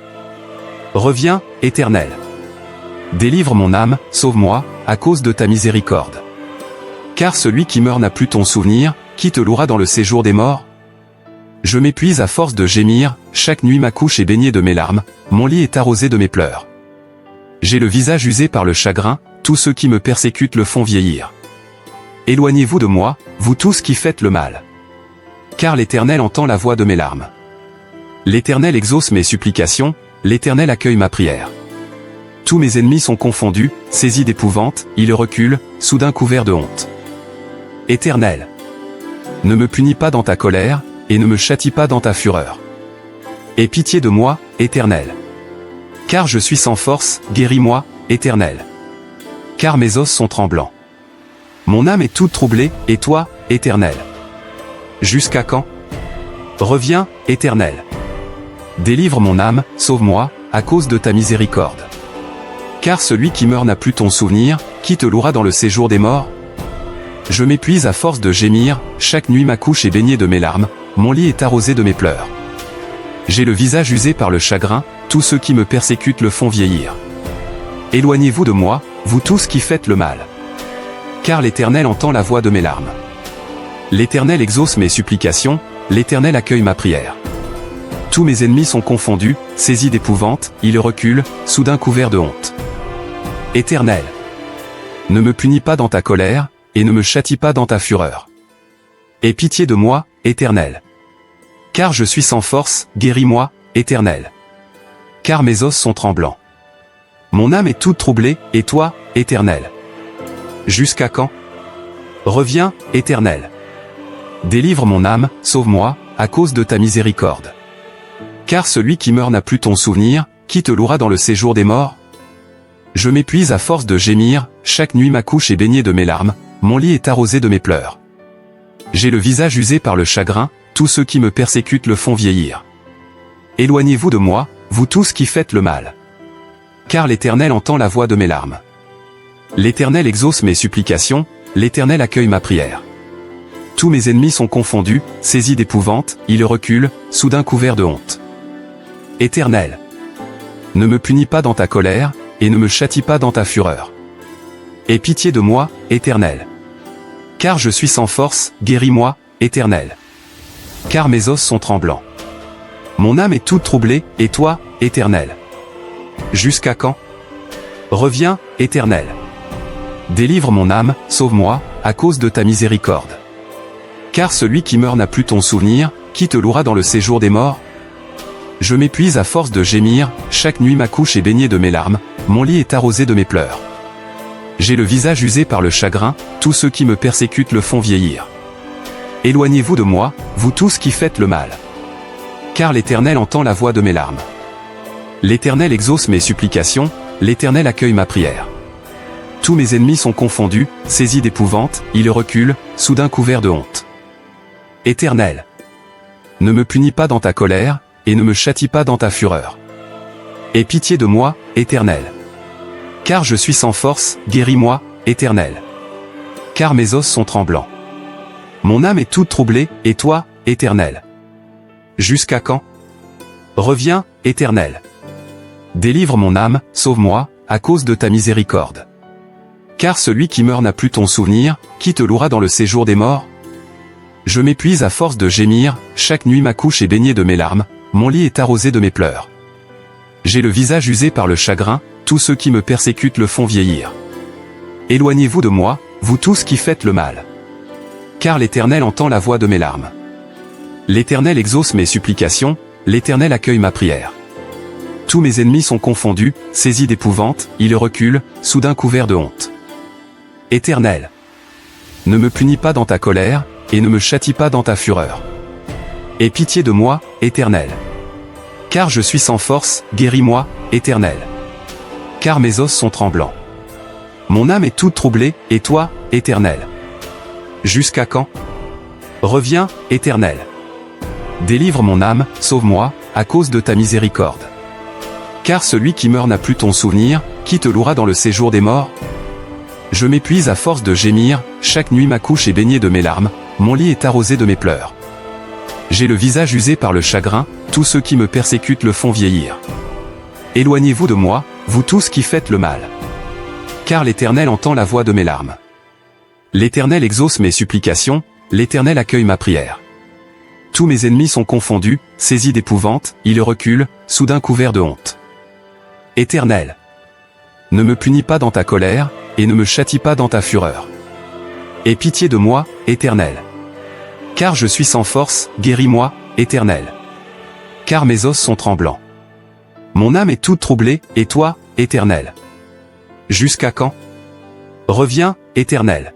Reviens, Éternel. Délivre mon âme, sauve-moi, à cause de ta miséricorde. Car celui qui meurt n'a plus ton souvenir, qui te louera dans le séjour des morts? Je m'épuise à force de gémir, chaque nuit ma couche est baignée de mes larmes, mon lit est arrosé de mes pleurs. J'ai le visage usé par le chagrin, tous ceux qui me persécutent le font vieillir. Éloignez-vous de moi, vous tous qui faites le mal. Car l'Éternel entend la voix de mes larmes. L'Éternel exauce mes supplications, l'Éternel accueille ma prière. Tous mes ennemis sont confondus, saisis d'épouvante, ils reculent, soudain couverts de honte. Éternel, ne me punis pas dans ta colère, et ne me châtie pas dans ta fureur. Aie pitié de moi, Éternel. Car je suis sans force, guéris-moi, Éternel. Car mes os sont tremblants. Mon âme est toute troublée, et toi, Éternel? Jusqu'à quand? Reviens, Éternel. Délivre mon âme, sauve-moi, à cause de ta miséricorde. Car celui qui meurt n'a plus ton souvenir, qui te louera dans le séjour des morts? Je m'épuise à force de gémir, chaque nuit ma couche est baignée de mes larmes, mon lit est arrosé de mes pleurs. J'ai le visage usé par le chagrin, tous ceux qui me persécutent le font vieillir. Éloignez-vous de moi, vous tous qui faites le mal. Car l'Éternel entend la voix de mes larmes. L'Éternel exauce mes supplications, l'Éternel accueille ma prière. Tous mes ennemis sont confondus, saisis d'épouvante, ils reculent, soudain couverts de honte. Éternel, ne me punis pas dans ta colère, et ne me châtie pas dans ta fureur. Aie pitié de moi, Éternel. Car je suis sans force, guéris-moi, Éternel. Car mes os sont tremblants. Mon âme est toute troublée, et toi, Éternel? Jusqu'à quand? Reviens, Éternel. Délivre mon âme, sauve-moi, à cause de ta miséricorde. Car celui qui meurt n'a plus ton souvenir, qui te louera dans le séjour des morts? Je m'épuise à force de gémir, chaque nuit ma couche est baignée de mes larmes, mon lit est arrosé de mes pleurs. J'ai le visage usé par le chagrin, tous ceux qui me persécutent le font vieillir. Éloignez-vous de moi, vous tous qui faites le mal. Car l'Éternel entend la voix de mes larmes. L'Éternel exauce mes supplications, l'Éternel accueille ma prière. Tous mes ennemis sont confondus, saisis d'épouvante, ils reculent, soudain couverts de honte. Éternel, ne me punis pas dans ta colère, et ne me châtie pas dans ta fureur. Aie pitié de moi, Éternel. Car je suis sans force, guéris-moi, Éternel. Car mes os sont tremblants. Mon âme est toute troublée, et toi, Éternel? Jusqu'à quand? Reviens, Éternel. Délivre mon âme, sauve-moi, à cause de ta miséricorde. Car celui qui meurt n'a plus ton souvenir, qui te louera dans le séjour des morts? Je m'épuise à force de gémir, chaque nuit ma couche est baignée de mes larmes, mon lit est arrosé de mes pleurs. J'ai le visage usé par le chagrin, tous ceux qui me persécutent le font vieillir. Éloignez-vous de moi, vous tous qui faites le mal. Car l'Éternel entend la voix de mes larmes. L'Éternel exauce mes supplications, l'Éternel accueille ma prière. Tous mes ennemis sont confondus, saisis d'épouvante, ils reculent, soudain couverts de honte. Éternel, ne me punis pas dans ta colère, et ne me châtie pas dans ta fureur. Aie pitié de moi, Éternel. Car je suis sans force, guéris-moi, Éternel. Car mes os sont tremblants. Mon âme est toute troublée, et toi, Éternel? Jusqu'à quand? Reviens, Éternel. Délivre mon âme, sauve-moi, à cause de ta miséricorde. Car celui qui meurt n'a plus ton souvenir, qui te louera dans le séjour des morts? Je m'épuise à force de gémir, chaque nuit ma couche est baignée de mes larmes, mon lit est arrosé de mes pleurs. J'ai le visage usé par le chagrin, tous ceux qui me persécutent le font vieillir. Éloignez-vous de moi, vous tous qui faites le mal. Car l'Éternel entend la voix de mes larmes. L'Éternel exauce mes supplications, l'Éternel accueille ma prière. Tous mes ennemis sont confondus, saisis d'épouvante, ils reculent, soudain couverts de honte. Éternel, ne me punis pas dans ta colère, et ne me châtie pas dans ta fureur. Aie pitié de moi, Éternel. Car je suis sans force, guéris-moi, Éternel. Car mes os sont tremblants. Mon âme est toute troublée, et toi, Éternel? Jusqu'à quand? Reviens, Éternel. Délivre mon âme, sauve-moi, à cause de ta miséricorde. Car celui qui meurt n'a plus ton souvenir, qui te louera dans le séjour des morts? Je m'épuise à force de gémir, chaque nuit ma couche est baignée de mes larmes, mon lit est arrosé de mes pleurs. J'ai le visage usé par le chagrin, tous ceux qui me persécutent le font vieillir. Éloignez-vous de moi, vous tous qui faites le mal. Car l'Éternel entend la voix de mes larmes. L'Éternel exauce mes supplications, l'Éternel accueille ma prière. Tous mes ennemis sont confondus, saisis d'épouvante, ils reculent, soudain couverts de honte. Éternel, ne me punis pas dans ta colère, et ne me châtie pas dans ta fureur. Aie pitié de moi, Éternel. Car je suis sans force, guéris-moi, Éternel. Car mes os sont tremblants. Mon âme est toute troublée, et toi, Éternel? Jusqu'à quand? Reviens, Éternel.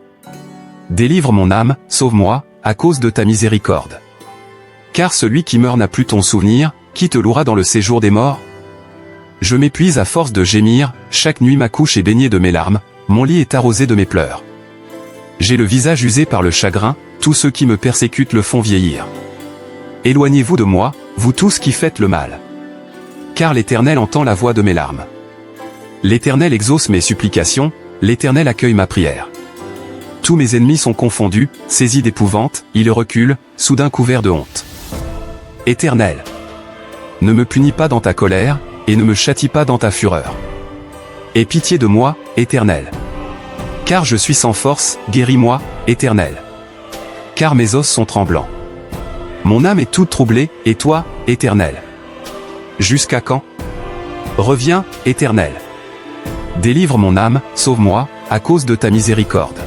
Délivre mon âme, sauve-moi, à cause de ta miséricorde. Car celui qui meurt n'a plus ton souvenir, qui te louera dans le séjour des morts? Je m'épuise à force de gémir, chaque nuit ma couche est baignée de mes larmes, mon lit est arrosé de mes pleurs. J'ai le visage usé par le chagrin, tous ceux qui me persécutent le font vieillir. Éloignez-vous de moi, vous tous qui faites le mal. Car l'Éternel entend la voix de mes larmes. L'Éternel exauce mes supplications, l'Éternel accueille ma prière. Tous mes ennemis sont confondus, saisis d'épouvante, ils reculent, soudain couverts de honte. Éternel, ne me punis pas dans ta colère, et ne me châtie pas dans ta fureur. Aie pitié de moi, Éternel. Car je suis sans force, guéris-moi, Éternel. Car mes os sont tremblants. Mon âme est toute troublée, et toi, Éternel? Jusqu'à quand? Reviens, Éternel. Délivre mon âme, sauve-moi, à cause de ta miséricorde.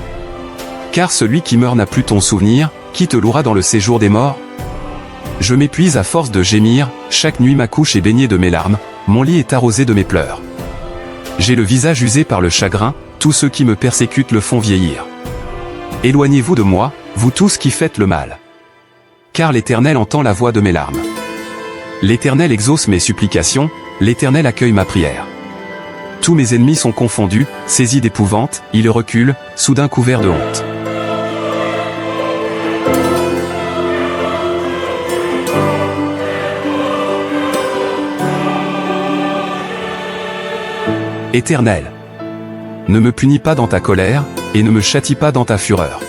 Car celui qui meurt n'a plus ton souvenir, qui te louera dans le séjour des morts? Je m'épuise à force de gémir, chaque nuit ma couche est baignée de mes larmes, mon lit est arrosé de mes pleurs. J'ai le visage usé par le chagrin, tous ceux qui me persécutent le font vieillir. Éloignez-vous de moi, vous tous qui faites le mal. Car l'Éternel entend la voix de mes larmes. L'Éternel exauce mes supplications, l'Éternel accueille ma prière. Tous mes ennemis sont confondus, saisis d'épouvante, ils reculent, soudain couverts de honte. Éternel, ne me punis pas dans ta colère, et ne me châtie pas dans ta fureur.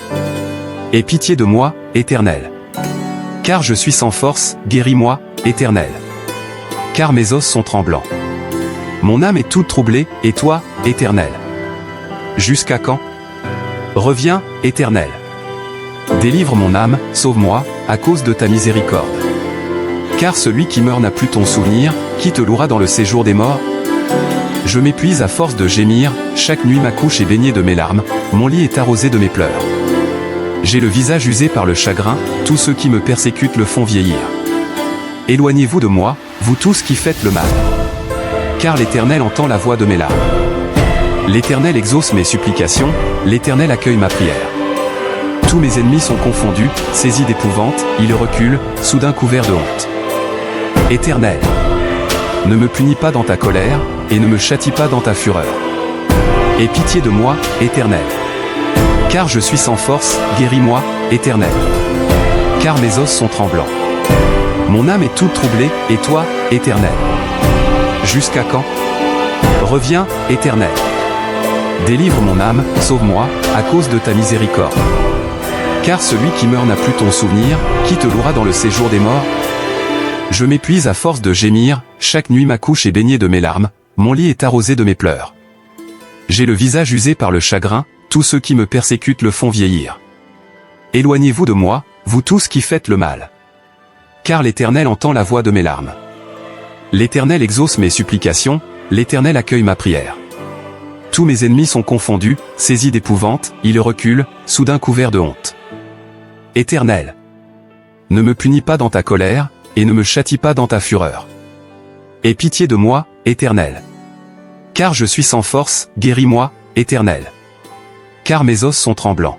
Aie pitié de moi, Éternel. Car je suis sans force, guéris-moi, Éternel. Car mes os sont tremblants. Mon âme est toute troublée, et toi, Éternel? Jusqu'à quand? Reviens, Éternel. Délivre mon âme, sauve-moi, à cause de ta miséricorde. Car celui qui meurt n'a plus ton souvenir, qui te louera dans le séjour des morts? Je m'épuise à force de gémir, chaque nuit ma couche est baignée de mes larmes, mon lit est arrosé de mes pleurs. J'ai le visage usé par le chagrin, tous ceux qui me persécutent le font vieillir. Éloignez-vous de moi, vous tous qui faites le mal. Car l'Éternel entend la voix de mes larmes. L'Éternel exauce mes supplications, l'Éternel accueille ma prière. Tous mes ennemis sont confondus, saisis d'épouvante, ils reculent, soudain couverts de honte. Éternel, ne me punis pas dans ta colère, et ne me châtie pas dans ta fureur. Aie pitié de moi, Éternel. Car je suis sans force, guéris-moi, Éternel. Car mes os sont tremblants. Mon âme est toute troublée, et toi, Éternel? Jusqu'à quand? Reviens, Éternel. Délivre mon âme, sauve-moi, à cause de ta miséricorde. Car celui qui meurt n'a plus ton souvenir, qui te louera dans le séjour des morts? Je m'épuise à force de gémir, chaque nuit ma couche est baignée de mes larmes, mon lit est arrosé de mes pleurs. J'ai le visage usé par le chagrin, tous ceux qui me persécutent le font vieillir. Éloignez-vous de moi, vous tous qui faites le mal. Car l'Éternel entend la voix de mes larmes. L'Éternel exauce mes supplications, l'Éternel accueille ma prière. Tous mes ennemis sont confondus, saisis d'épouvante, ils reculent, soudain couverts de honte. Éternel, ne me punis pas dans ta colère, et ne me châtie pas dans ta fureur. Aie pitié de moi, Éternel. Car je suis sans force, guéris-moi, Éternel. Car mes os sont tremblants.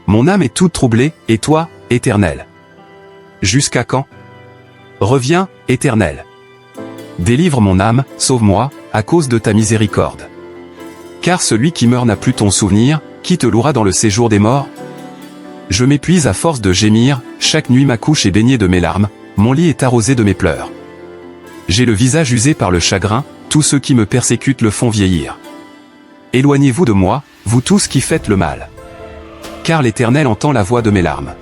Mon âme est toute troublée, et toi, Éternel? Jusqu'à quand? Reviens, Éternel. Délivre mon âme, sauve-moi, à cause de ta miséricorde. Car celui qui meurt n'a plus ton souvenir, qui te louera dans le séjour des morts? Je m'épuise à force de gémir, chaque nuit ma couche est baignée de mes larmes, mon lit est arrosé de mes pleurs. J'ai le visage usé par le chagrin, tous ceux qui me persécutent le font vieillir. Éloignez-vous de moi, vous tous qui faites le mal. Car l'Éternel entend la voix de mes larmes.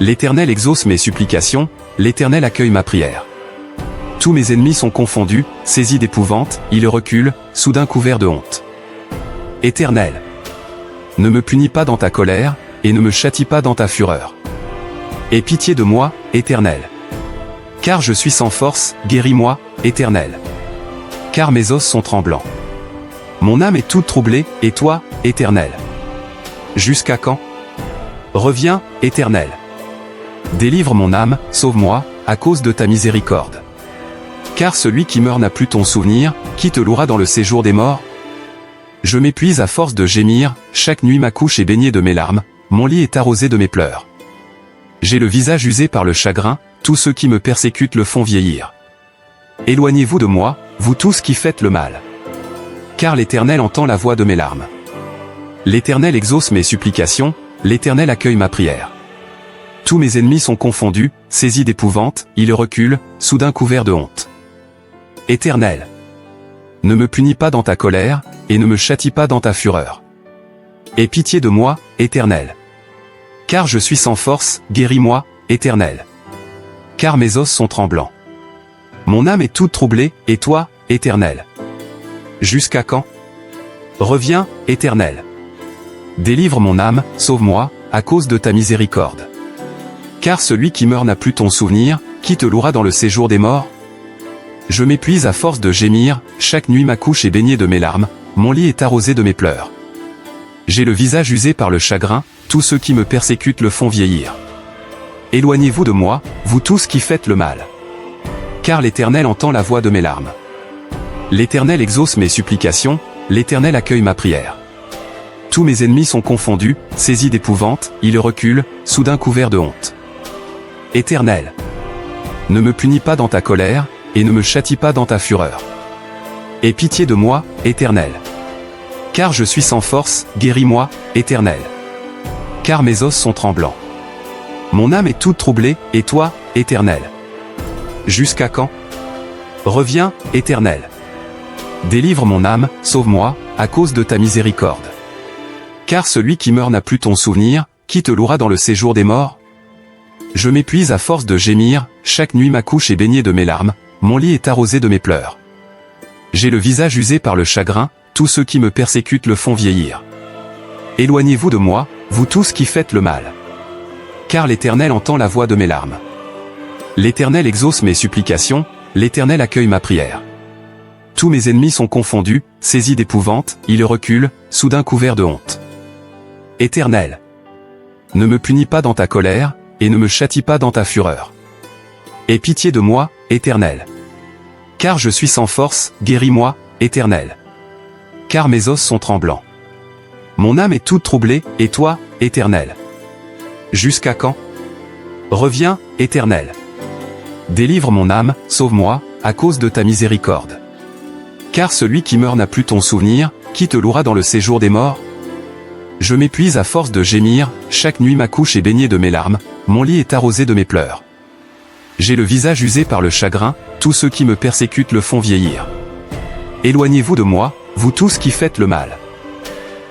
L'Éternel exauce mes supplications, l'Éternel accueille ma prière. Tous mes ennemis sont confondus, saisis d'épouvante, ils reculent, soudain couverts de honte. Éternel, ne me punis pas dans ta colère, et ne me châtie pas dans ta fureur. Aie pitié de moi, Éternel. Car je suis sans force, guéris-moi, Éternel. Car mes os sont tremblants. Mon âme est toute troublée, et toi, Éternel? Jusqu'à quand? Reviens, Éternel. Délivre mon âme, sauve-moi, à cause de ta miséricorde. Car celui qui meurt n'a plus ton souvenir, qui te louera dans le séjour des morts? Je m'épuise à force de gémir, chaque nuit ma couche est baignée de mes larmes, mon lit est arrosé de mes pleurs. J'ai le visage usé par le chagrin, tous ceux qui me persécutent le font vieillir. Éloignez-vous de moi, vous tous qui faites le mal. Car l'Éternel entend la voix de mes larmes. L'Éternel exauce mes supplications, l'Éternel accueille ma prière. Tous mes ennemis sont confondus, saisis d'épouvante, ils reculent, soudain couverts de honte. Éternel, ne me punis pas dans ta colère, et ne me châtie pas dans ta fureur. Aie pitié de moi, Éternel. Car je suis sans force, guéris-moi, Éternel. Car mes os sont tremblants. Mon âme est toute troublée, et toi, Éternel? Jusqu'à quand? Reviens, Éternel. Délivre mon âme, sauve-moi, à cause de ta miséricorde. Car celui qui meurt n'a plus ton souvenir, qui te louera dans le séjour des morts? Je m'épuise à force de gémir, chaque nuit ma couche est baignée de mes larmes, mon lit est arrosé de mes pleurs. J'ai le visage usé par le chagrin, tous ceux qui me persécutent le font vieillir. Éloignez-vous de moi, vous tous qui faites le mal. Car l'Éternel entend la voix de mes larmes. L'Éternel exauce mes supplications, l'Éternel accueille ma prière. Tous mes ennemis sont confondus, saisis d'épouvante, ils reculent, soudain couverts de honte. Éternel, ne me punis pas dans ta colère, et ne me châtie pas dans ta fureur. Aie pitié de moi, Éternel. Car je suis sans force, guéris-moi, Éternel. Car mes os sont tremblants. Mon âme est toute troublée, et toi, Éternel? Jusqu'à quand? Reviens, Éternel. Délivre mon âme, sauve-moi, à cause de ta miséricorde. Car celui qui meurt n'a plus ton souvenir, qui te louera dans le séjour des morts? Je m'épuise à force de gémir, chaque nuit ma couche est baignée de mes larmes, mon lit est arrosé de mes pleurs. J'ai le visage usé par le chagrin, tous ceux qui me persécutent le font vieillir. Éloignez-vous de moi, vous tous qui faites le mal. Car l'Éternel entend la voix de mes larmes. L'Éternel exauce mes supplications, l'Éternel accueille ma prière. Tous mes ennemis sont confondus, saisis d'épouvante, ils reculent, soudain couverts de honte. Éternel, ne me punis pas dans ta colère, et ne me châtie pas dans ta fureur. Aie pitié de moi, Éternel. Car je suis sans force, guéris-moi, Éternel. Car mes os sont tremblants. Mon âme est toute troublée, et toi, Éternel? Jusqu'à quand? Reviens, Éternel. Délivre mon âme, sauve-moi, à cause de ta miséricorde. Car celui qui meurt n'a plus ton souvenir, qui te louera dans le séjour des morts? Je m'épuise à force de gémir, chaque nuit ma couche est baignée de mes larmes, mon lit est arrosé de mes pleurs. J'ai le visage usé par le chagrin, tous ceux qui me persécutent le font vieillir. Éloignez-vous de moi, vous tous qui faites le mal.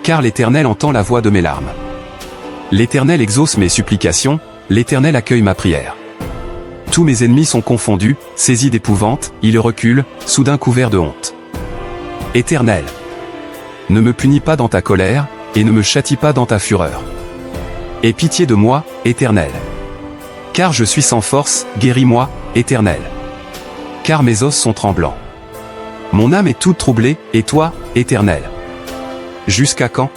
Car l'Éternel entend la voix de mes larmes. L'Éternel exauce mes supplications, l'Éternel accueille ma prière. Tous mes ennemis sont confondus, saisis d'épouvante, ils reculent, soudain couverts de honte. Éternel, Ne me punis pas dans ta colère, et ne me châtie pas dans ta fureur. Aie pitié de moi, Éternel. Car je suis sans force, guéris-moi, Éternel. Car mes os sont tremblants. Mon âme est toute troublée, et toi, Éternel? Jusqu'à quand?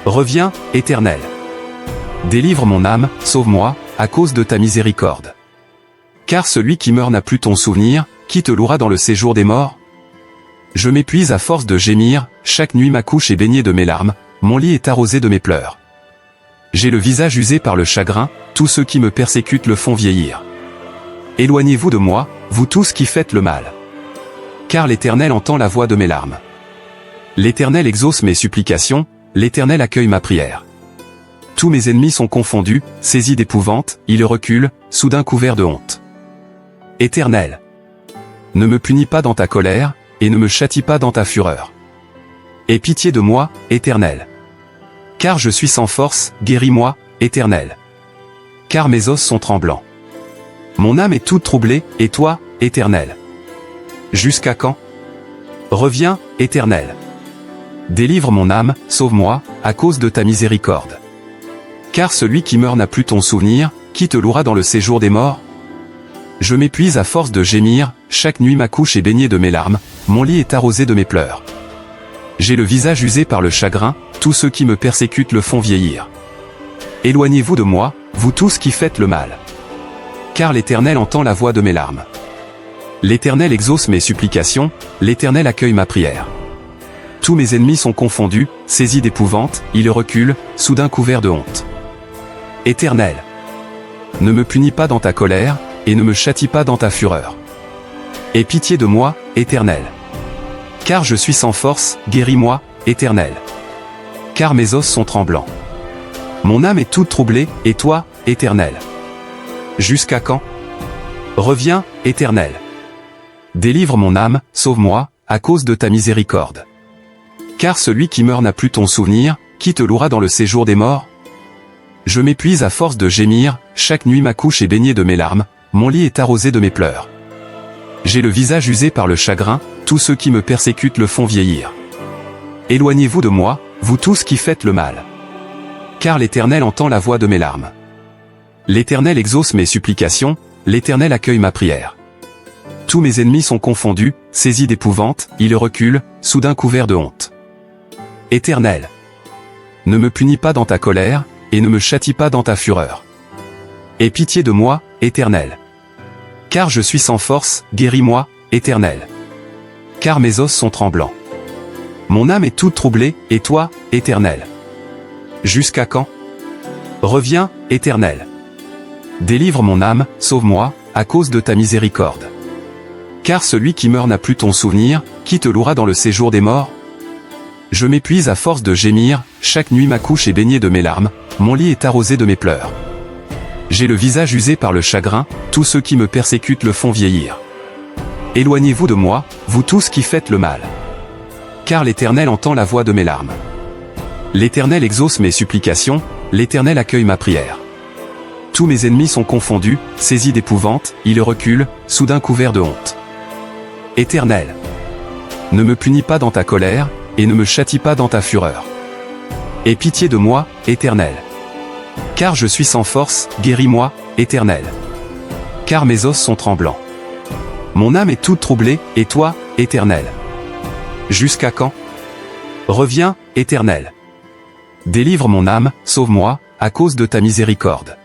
Reviens, Éternel. Délivre mon âme, sauve-moi, à cause de ta miséricorde. Car celui qui meurt n'a plus ton souvenir, qui te louera dans le séjour des morts? Je m'épuise à force de gémir, chaque nuit ma couche est baignée de mes larmes, mon lit est arrosé de mes pleurs. J'ai le visage usé par le chagrin, tous ceux qui me persécutent le font vieillir. Éloignez-vous de moi, vous tous qui faites le mal. Car l'Éternel entend la voix de mes larmes. L'Éternel exauce mes supplications, l'Éternel accueille ma prière. Tous mes ennemis sont confondus, saisis d'épouvante, ils reculent, soudain couverts de honte. Éternel, ne me punis pas dans ta colère, et ne me châtie pas dans ta fureur. Aie pitié de moi, Éternel. Car je suis sans force, guéris-moi, Éternel. Car mes os sont tremblants. Mon âme est toute troublée, et toi, Éternel? Jusqu'à quand? Reviens, Éternel. Délivre mon âme, sauve-moi, à cause de ta miséricorde. Car celui qui meurt n'a plus ton souvenir, qui te louera dans le séjour des morts? Je m'épuise à force de gémir, chaque nuit ma couche est baignée de mes larmes, mon lit est arrosé de mes pleurs. J'ai le visage usé par le chagrin, tous ceux qui me persécutent le font vieillir. Éloignez-vous de moi, vous tous qui faites le mal. Car l'Éternel entend la voix de mes larmes. L'Éternel exauce mes supplications, l'Éternel accueille ma prière. Tous mes ennemis sont confondus, saisis d'épouvante, ils reculent, soudain couverts de honte. Éternel, ne me punis pas dans ta colère, et ne me châtie pas dans ta fureur. Aie pitié de moi, Éternel. Car je suis sans force, guéris-moi, Éternel. Car mes os sont tremblants. Mon âme est toute troublée, et toi, Éternel? Jusqu'à quand? Reviens, Éternel. Délivre mon âme, sauve-moi, à cause de ta miséricorde. Car celui qui meurt n'a plus ton souvenir, qui te louera dans le séjour des morts? Je m'épuise à force de gémir, chaque nuit ma couche est baignée de mes larmes, mon lit est arrosé de mes pleurs. J'ai le visage usé par le chagrin, tous ceux qui me persécutent le font vieillir. Éloignez-vous de moi, vous tous qui faites le mal. Car l'Éternel entend la voix de mes larmes. L'Éternel exauce mes supplications, l'Éternel accueille ma prière. Tous mes ennemis sont confondus, saisis d'épouvante, ils reculent, soudain couverts de honte. Éternel, ne me punis pas dans ta colère, et ne me châtie pas dans ta fureur. Aie pitié de moi, Éternel. Car je suis sans force, guéris-moi, Éternel. Car mes os sont tremblants. Mon âme est toute troublée, et toi, Éternel? Jusqu'à quand? Reviens, Éternel. Délivre mon âme, sauve-moi, à cause de ta miséricorde. Car celui qui meurt n'a plus ton souvenir, qui te louera dans le séjour des morts? Je m'épuise à force de gémir, chaque nuit ma couche est baignée de mes larmes, mon lit est arrosé de mes pleurs. J'ai le visage usé par le chagrin, tous ceux qui me persécutent le font vieillir. Éloignez-vous de moi, vous tous qui faites le mal. Car l'Éternel entend la voix de mes larmes. L'Éternel exauce mes supplications, l'Éternel accueille ma prière. Tous mes ennemis sont confondus, saisis d'épouvante, ils reculent, soudain couverts de honte. Éternel, ne me punis pas dans ta colère, et ne me châtie pas dans ta fureur. Aie pitié de moi, Éternel. Car je suis sans force, guéris-moi, Éternel. Car mes os sont tremblants. Mon âme est toute troublée, et toi, Éternel? Jusqu'à quand? Reviens, Éternel. Délivre mon âme, sauve-moi, à cause de ta miséricorde.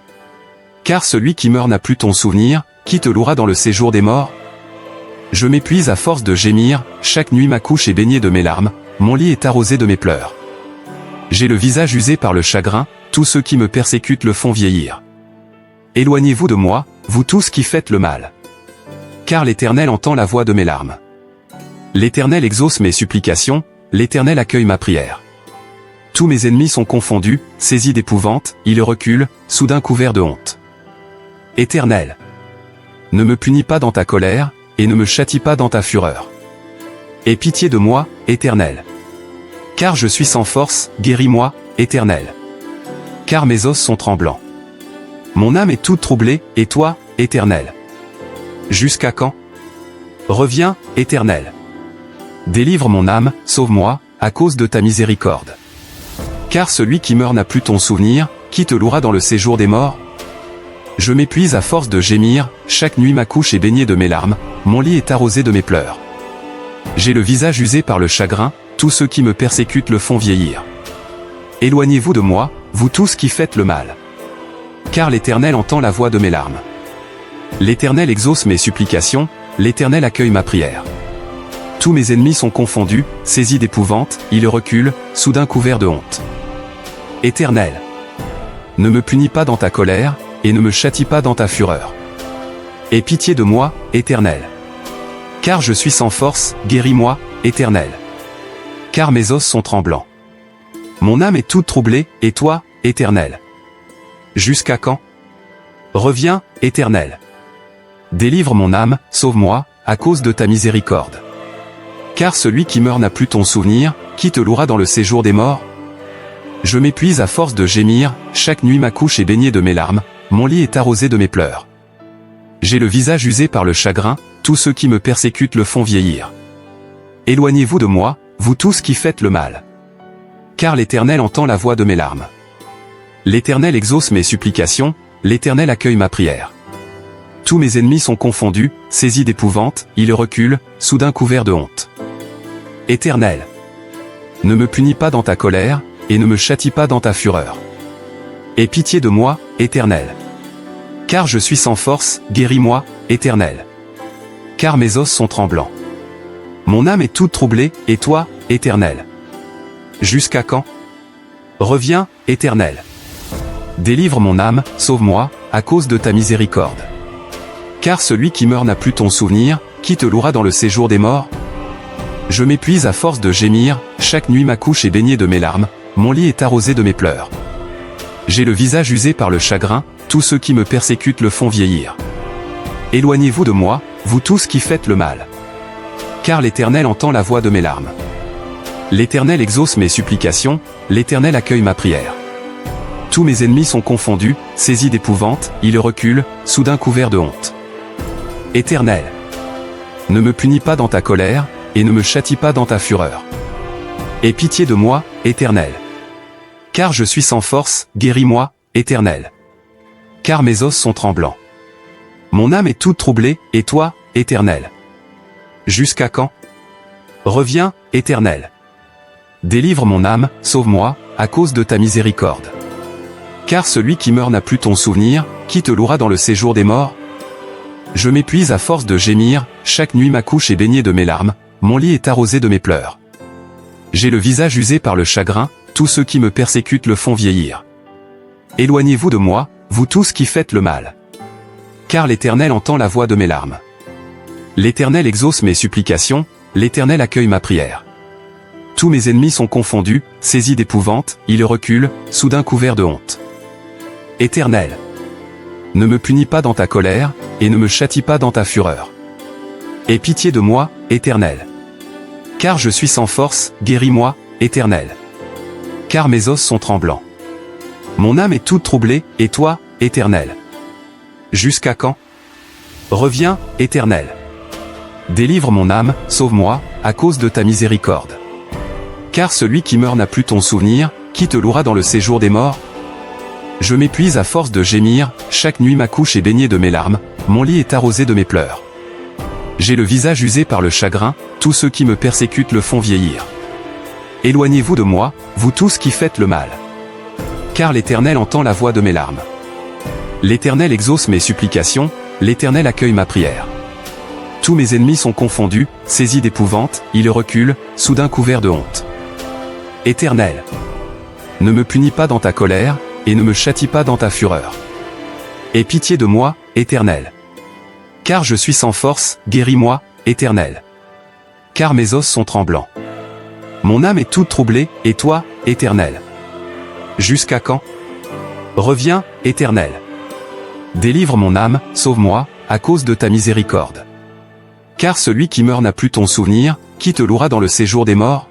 Car celui qui meurt n'a plus ton souvenir, qui te louera dans le séjour des morts? Je m'épuise à force de gémir, chaque nuit ma couche est baignée de mes larmes, mon lit est arrosé de mes pleurs. J'ai le visage usé par le chagrin, tous ceux qui me persécutent le font vieillir. Éloignez-vous de moi, vous tous qui faites le mal. Car l'Éternel entend la voix de mes larmes. L'Éternel exauce mes supplications, l'Éternel accueille ma prière. Tous mes ennemis sont confondus, saisis d'épouvante, ils reculent, soudain couverts de honte. Éternel, ne me punis pas dans ta colère, et ne me châtie pas dans ta fureur. Aie pitié de moi, Éternel. Car je suis sans force, guéris-moi, Éternel. Car mes os sont tremblants. Mon âme est toute troublée, et toi, Éternel? Jusqu'à quand? Reviens, Éternel. Délivre mon âme, sauve-moi, à cause de ta miséricorde. Car celui qui meurt n'a plus ton souvenir, qui te louera dans le séjour des morts? Je m'épuise à force de gémir, chaque nuit ma couche est baignée de mes larmes, mon lit est arrosé de mes pleurs. J'ai le visage usé par le chagrin, tous ceux qui me persécutent le font vieillir. Éloignez-vous de moi, vous tous qui faites le mal. Car l'Éternel entend la voix de mes larmes. L'Éternel exauce mes supplications, l'Éternel accueille ma prière. Tous mes ennemis sont confondus, saisis d'épouvante, ils reculent, soudain couverts de honte. Éternel, ne me punis pas dans ta colère, et ne me châtie pas dans ta fureur. Aie pitié de moi, Éternel. Car je suis sans force, guéris-moi, Éternel. Car mes os sont tremblants. Mon âme est toute troublée, et toi, Éternel? Jusqu'à quand? Reviens, Éternel. Délivre mon âme, sauve-moi, à cause de ta miséricorde. Car celui qui meurt n'a plus ton souvenir, qui te louera dans le séjour des morts? Je m'épuise à force de gémir, chaque nuit ma couche est baignée de mes larmes, mon lit est arrosé de mes pleurs. J'ai le visage usé par le chagrin, tous ceux qui me persécutent le font vieillir. Éloignez-vous de moi, vous tous qui faites le mal. Car l'Éternel entend la voix de mes larmes. L'Éternel exauce mes supplications, l'Éternel accueille ma prière. Tous mes ennemis sont confondus, saisis d'épouvante, ils reculent, soudain couverts de honte. Éternel, ne me punis pas dans ta colère, et ne me châtie pas dans ta fureur. Aie pitié de moi, Éternel. Car je suis sans force, guéris-moi, Éternel. Car mes os sont tremblants. Mon âme est toute troublée, et toi, Éternel? Jusqu'à quand? Reviens, Éternel. Délivre mon âme, sauve-moi, à cause de ta miséricorde. Car celui qui meurt n'a plus ton souvenir, qui te louera dans le séjour des morts? Je m'épuise à force de gémir, chaque nuit ma couche est baignée de mes larmes, mon lit est arrosé de mes pleurs. J'ai le visage usé par le chagrin, tous ceux qui me persécutent le font vieillir. Éloignez-vous de moi, vous tous qui faites le mal. Car l'Éternel entend la voix de mes larmes. L'Éternel exauce mes supplications, l'Éternel accueille ma prière. Tous mes ennemis sont confondus, saisis d'épouvante, ils reculent, soudain couverts de honte. Éternel, ne me punis pas dans ta colère, et ne me châtie pas dans ta fureur. Aie pitié de moi, Éternel. Car je suis sans force, guéris-moi, Éternel. Car mes os sont tremblants. Mon âme est toute troublée, et toi, Éternel? Jusqu'à quand? Reviens, Éternel. Délivre mon âme, sauve-moi, à cause de ta miséricorde. Car celui qui meurt n'a plus ton souvenir, qui te louera dans le séjour des morts? Je m'épuise à force de gémir, chaque nuit ma couche est baignée de mes larmes, mon lit est arrosé de mes pleurs. J'ai le visage usé par le chagrin, tous ceux qui me persécutent le font vieillir. Éloignez-vous de moi, vous tous qui faites le mal. Car l'Éternel entend la voix de mes larmes. L'Éternel exauce mes supplications, l'Éternel accueille ma prière. Tous mes ennemis sont confondus, saisis d'épouvante, ils reculent, soudain couverts de honte. Éternel, ne me punis pas dans ta colère, et ne me châtie pas dans ta fureur. Aie pitié de moi, Éternel. Car je suis sans force, guéris-moi, Éternel. Car mes os sont tremblants. Mon âme est toute troublée, et toi, Éternel? Jusqu'à quand? Reviens, Éternel. Délivre mon âme, sauve-moi, à cause de ta miséricorde. Car celui qui meurt n'a plus ton souvenir, qui te louera dans le séjour des morts? Je m'épuise à force de gémir, chaque nuit ma couche est baignée de mes larmes, mon lit est arrosé de mes pleurs. J'ai le visage usé par le chagrin, tous ceux qui me persécutent le font vieillir. Éloignez-vous de moi, vous tous qui faites le mal. Car l'Éternel entend la voix de mes larmes. L'Éternel exauce mes supplications, l'Éternel accueille ma prière. Tous mes ennemis sont confondus, saisis d'épouvante, ils reculent, soudain couverts de honte. Éternel, ne me punis pas dans ta colère, et ne me châtie pas dans ta fureur. Aie pitié de moi, Éternel. Car je suis sans force, guéris-moi, Éternel. Car mes os sont tremblants. Mon âme est toute troublée, et toi, Éternel? Jusqu'à quand? Reviens, Éternel. Délivre mon âme, sauve-moi, à cause de ta miséricorde. Car celui qui meurt n'a plus ton souvenir, qui te louera dans le séjour des morts?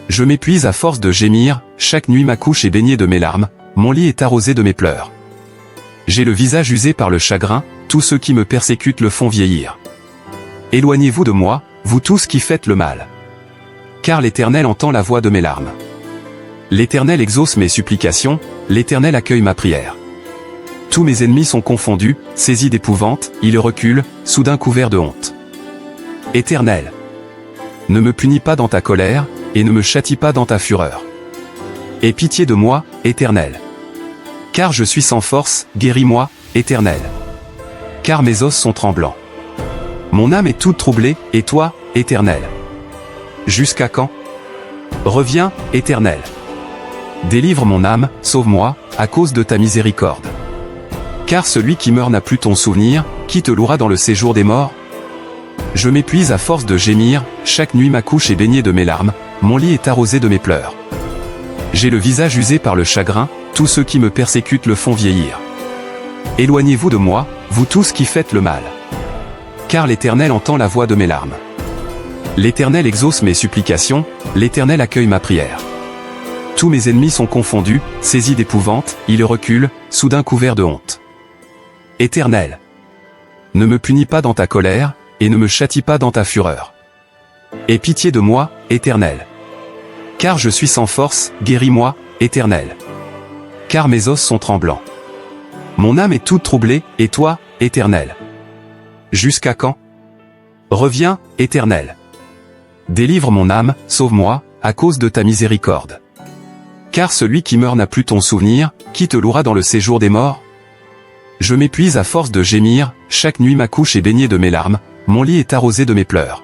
Je m'épuise à force de gémir, chaque nuit ma couche est baignée de mes larmes, mon lit est arrosé de mes pleurs. J'ai le visage usé par le chagrin, tous ceux qui me persécutent le font vieillir. Éloignez-vous de moi, vous tous qui faites le mal. car l'Éternel entend la voix de mes larmes. L'Éternel exauce mes supplications, l'Éternel accueille ma prière. Tous mes ennemis sont confondus, saisis d'épouvante, ils reculent, soudain couverts de honte. Éternel, ne me punis pas dans ta colère, et ne me châtie pas dans ta fureur. Aie pitié de moi, Éternel. Car je suis sans force, guéris-moi, Éternel. Car mes os sont tremblants. Mon âme est toute troublée, et toi, Éternel? Jusqu'à quand? Reviens, Éternel. Délivre mon âme, sauve-moi, à cause de ta miséricorde. Car celui qui meurt n'a plus ton souvenir, qui te louera dans le séjour des morts? Je m'épuise à force de gémir, chaque nuit ma couche est baignée de mes larmes, mon lit est arrosé de mes pleurs. J'ai le visage usé par le chagrin, tous ceux qui me persécutent le font vieillir. Éloignez-vous de moi, vous tous qui faites le mal. Car l'Éternel entend la voix de mes larmes. L'Éternel exauce mes supplications, l'Éternel accueille ma prière. Tous mes ennemis sont confondus, saisis d'épouvante, ils reculent, soudain couverts de honte. Éternel, ne me punis pas dans ta colère, et ne me châtie pas dans ta fureur. Aie pitié de moi, Éternel. Car je suis sans force, guéris-moi, Éternel. Car mes os sont tremblants. Mon âme est toute troublée, et toi, Éternel? Jusqu'à quand? Reviens, Éternel. Délivre mon âme, sauve-moi, à cause de ta miséricorde. Car celui qui meurt n'a plus ton souvenir, qui te louera dans le séjour des morts? Je m'épuise à force de gémir, chaque nuit ma couche est baignée de mes larmes, mon lit est arrosé de mes pleurs.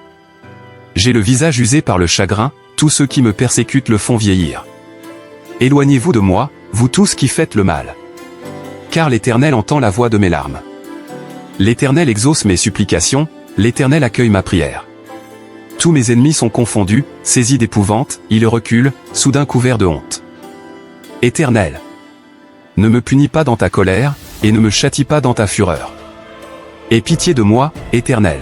J'ai le visage usé par le chagrin, tous ceux qui me persécutent le font vieillir. Éloignez-vous de moi, vous tous qui faites le mal. Car l'Éternel entend la voix de mes larmes. L'Éternel exauce mes supplications, l'Éternel accueille ma prière. Tous mes ennemis sont confondus, saisis d'épouvante, ils reculent, soudain couverts de honte. Éternel, ne me punis pas dans ta colère, et ne me châtie pas dans ta fureur. Aie pitié de moi, Éternel.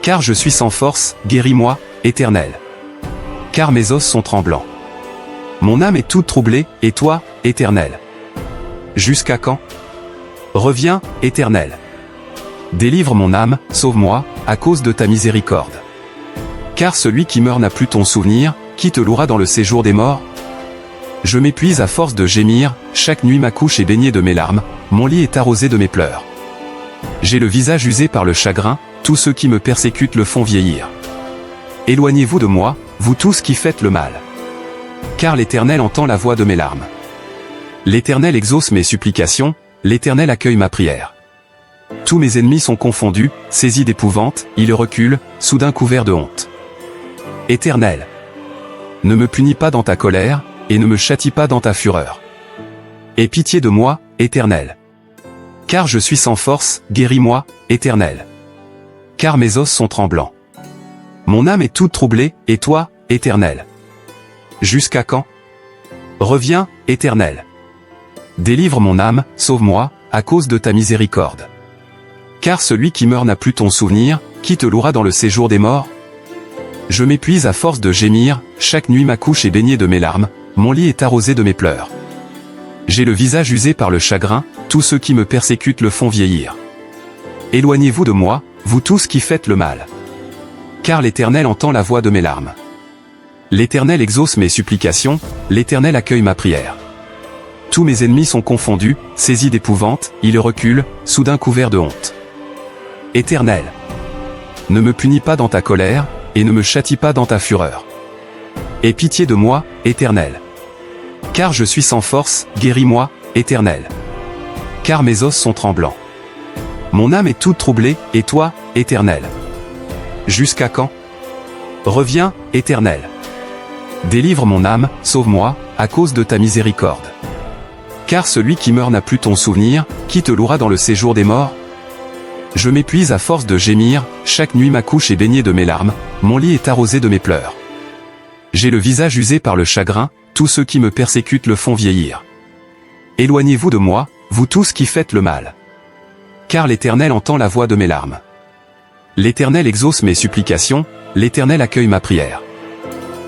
Car je suis sans force, guéris-moi, Éternel. Car mes os sont tremblants. Mon âme est toute troublée, et toi, Éternel? Jusqu'à quand? Reviens, Éternel. Délivre mon âme, sauve-moi, à cause de ta miséricorde. Car celui qui meurt n'a plus ton souvenir, qui te louera dans le séjour des morts? Je m'épuise à force de gémir, chaque nuit ma couche est baignée de mes larmes, mon lit est arrosé de mes pleurs. J'ai le visage usé par le chagrin, tous ceux qui me persécutent le font vieillir. Éloignez-vous de moi, vous tous qui faites le mal. Car l'Éternel entend la voix de mes larmes. L'Éternel exauce mes supplications, l'Éternel accueille ma prière. Tous mes ennemis sont confondus, saisis d'épouvante, ils reculent, soudain couverts de honte. Éternel, ne me punis pas dans ta colère, et ne me châtie pas dans ta fureur. Aie pitié de moi, Éternel. Car je suis sans force, guéris-moi, Éternel. Car mes os sont tremblants. Mon âme est toute troublée, et toi, Éternel? Jusqu'à quand? Reviens, Éternel. Délivre mon âme, sauve-moi, à cause de ta miséricorde. Car celui qui meurt n'a plus ton souvenir, qui te louera dans le séjour des morts? Je m'épuise à force de gémir, chaque nuit ma couche est baignée de mes larmes, mon lit est arrosé de mes pleurs. J'ai le visage usé par le chagrin, tous ceux qui me persécutent le font vieillir. Éloignez-vous de moi, vous tous qui faites le mal. Car l'Éternel entend la voix de mes larmes. L'Éternel exauce mes supplications, l'Éternel accueille ma prière. Tous mes ennemis sont confondus, saisis d'épouvante, ils reculent, soudain couverts de honte. Éternel, ne me punis pas dans ta colère, et ne me châtie pas dans ta fureur. Aie pitié de moi, Éternel. Car je suis sans force, guéris-moi, Éternel. Car mes os sont tremblants. Mon âme est toute troublée, et toi, Éternel? Jusqu'à quand? Reviens, Éternel. Délivre mon âme, sauve-moi, à cause de ta miséricorde. Car celui qui meurt n'a plus ton souvenir, qui te louera dans le séjour des morts? Je m'épuise à force de gémir, chaque nuit ma couche est baignée de mes larmes, mon lit est arrosé de mes pleurs. J'ai le visage usé par le chagrin, tous ceux qui me persécutent le font vieillir. Éloignez-vous de moi, vous tous qui faites le mal. Car l'Éternel entend la voix de mes larmes. L'Éternel exauce mes supplications, l'Éternel accueille ma prière.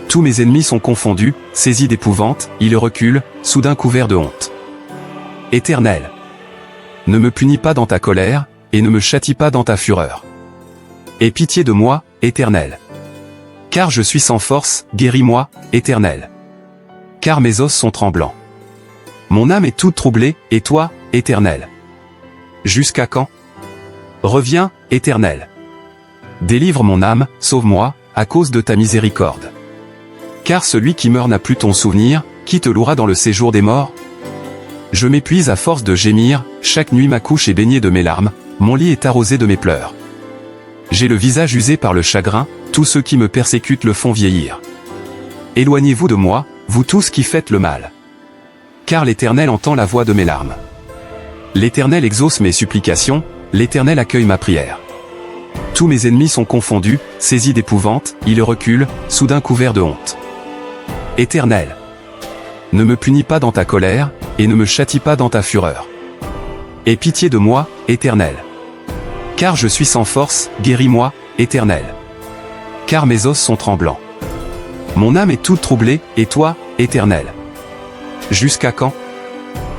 Tous mes ennemis sont confondus, saisis d'épouvante, ils reculent, soudain couverts de honte. Éternel, ne me punis pas dans ta colère, et ne me châtie pas dans ta fureur. Aie pitié de moi, Éternel. Car je suis sans force, guéris-moi, Éternel. Car mes os sont tremblants. Mon âme est toute troublée, et toi, Éternel? Jusqu'à quand? Reviens, Éternel. Délivre mon âme, sauve-moi, à cause de ta miséricorde. Car celui qui meurt n'a plus ton souvenir, qui te louera dans le séjour des morts? Je m'épuise à force de gémir, chaque nuit ma couche est baignée de mes larmes, mon lit est arrosé de mes pleurs. J'ai le visage usé par le chagrin, tous ceux qui me persécutent le font vieillir. Éloignez-vous de moi, vous tous qui faites le mal. Car l'Éternel entend la voix de mes larmes. L'Éternel exauce mes supplications, l'Éternel accueille ma prière. Tous mes ennemis sont confondus, saisis d'épouvante, ils reculent, soudain couverts de honte. Éternel, ne me punis pas dans ta colère, et ne me châtie pas dans ta fureur. Aie pitié de moi, Éternel. Car je suis sans force, guéris-moi, Éternel. Car mes os sont tremblants. Mon âme est toute troublée, et toi, Éternel? Jusqu'à quand?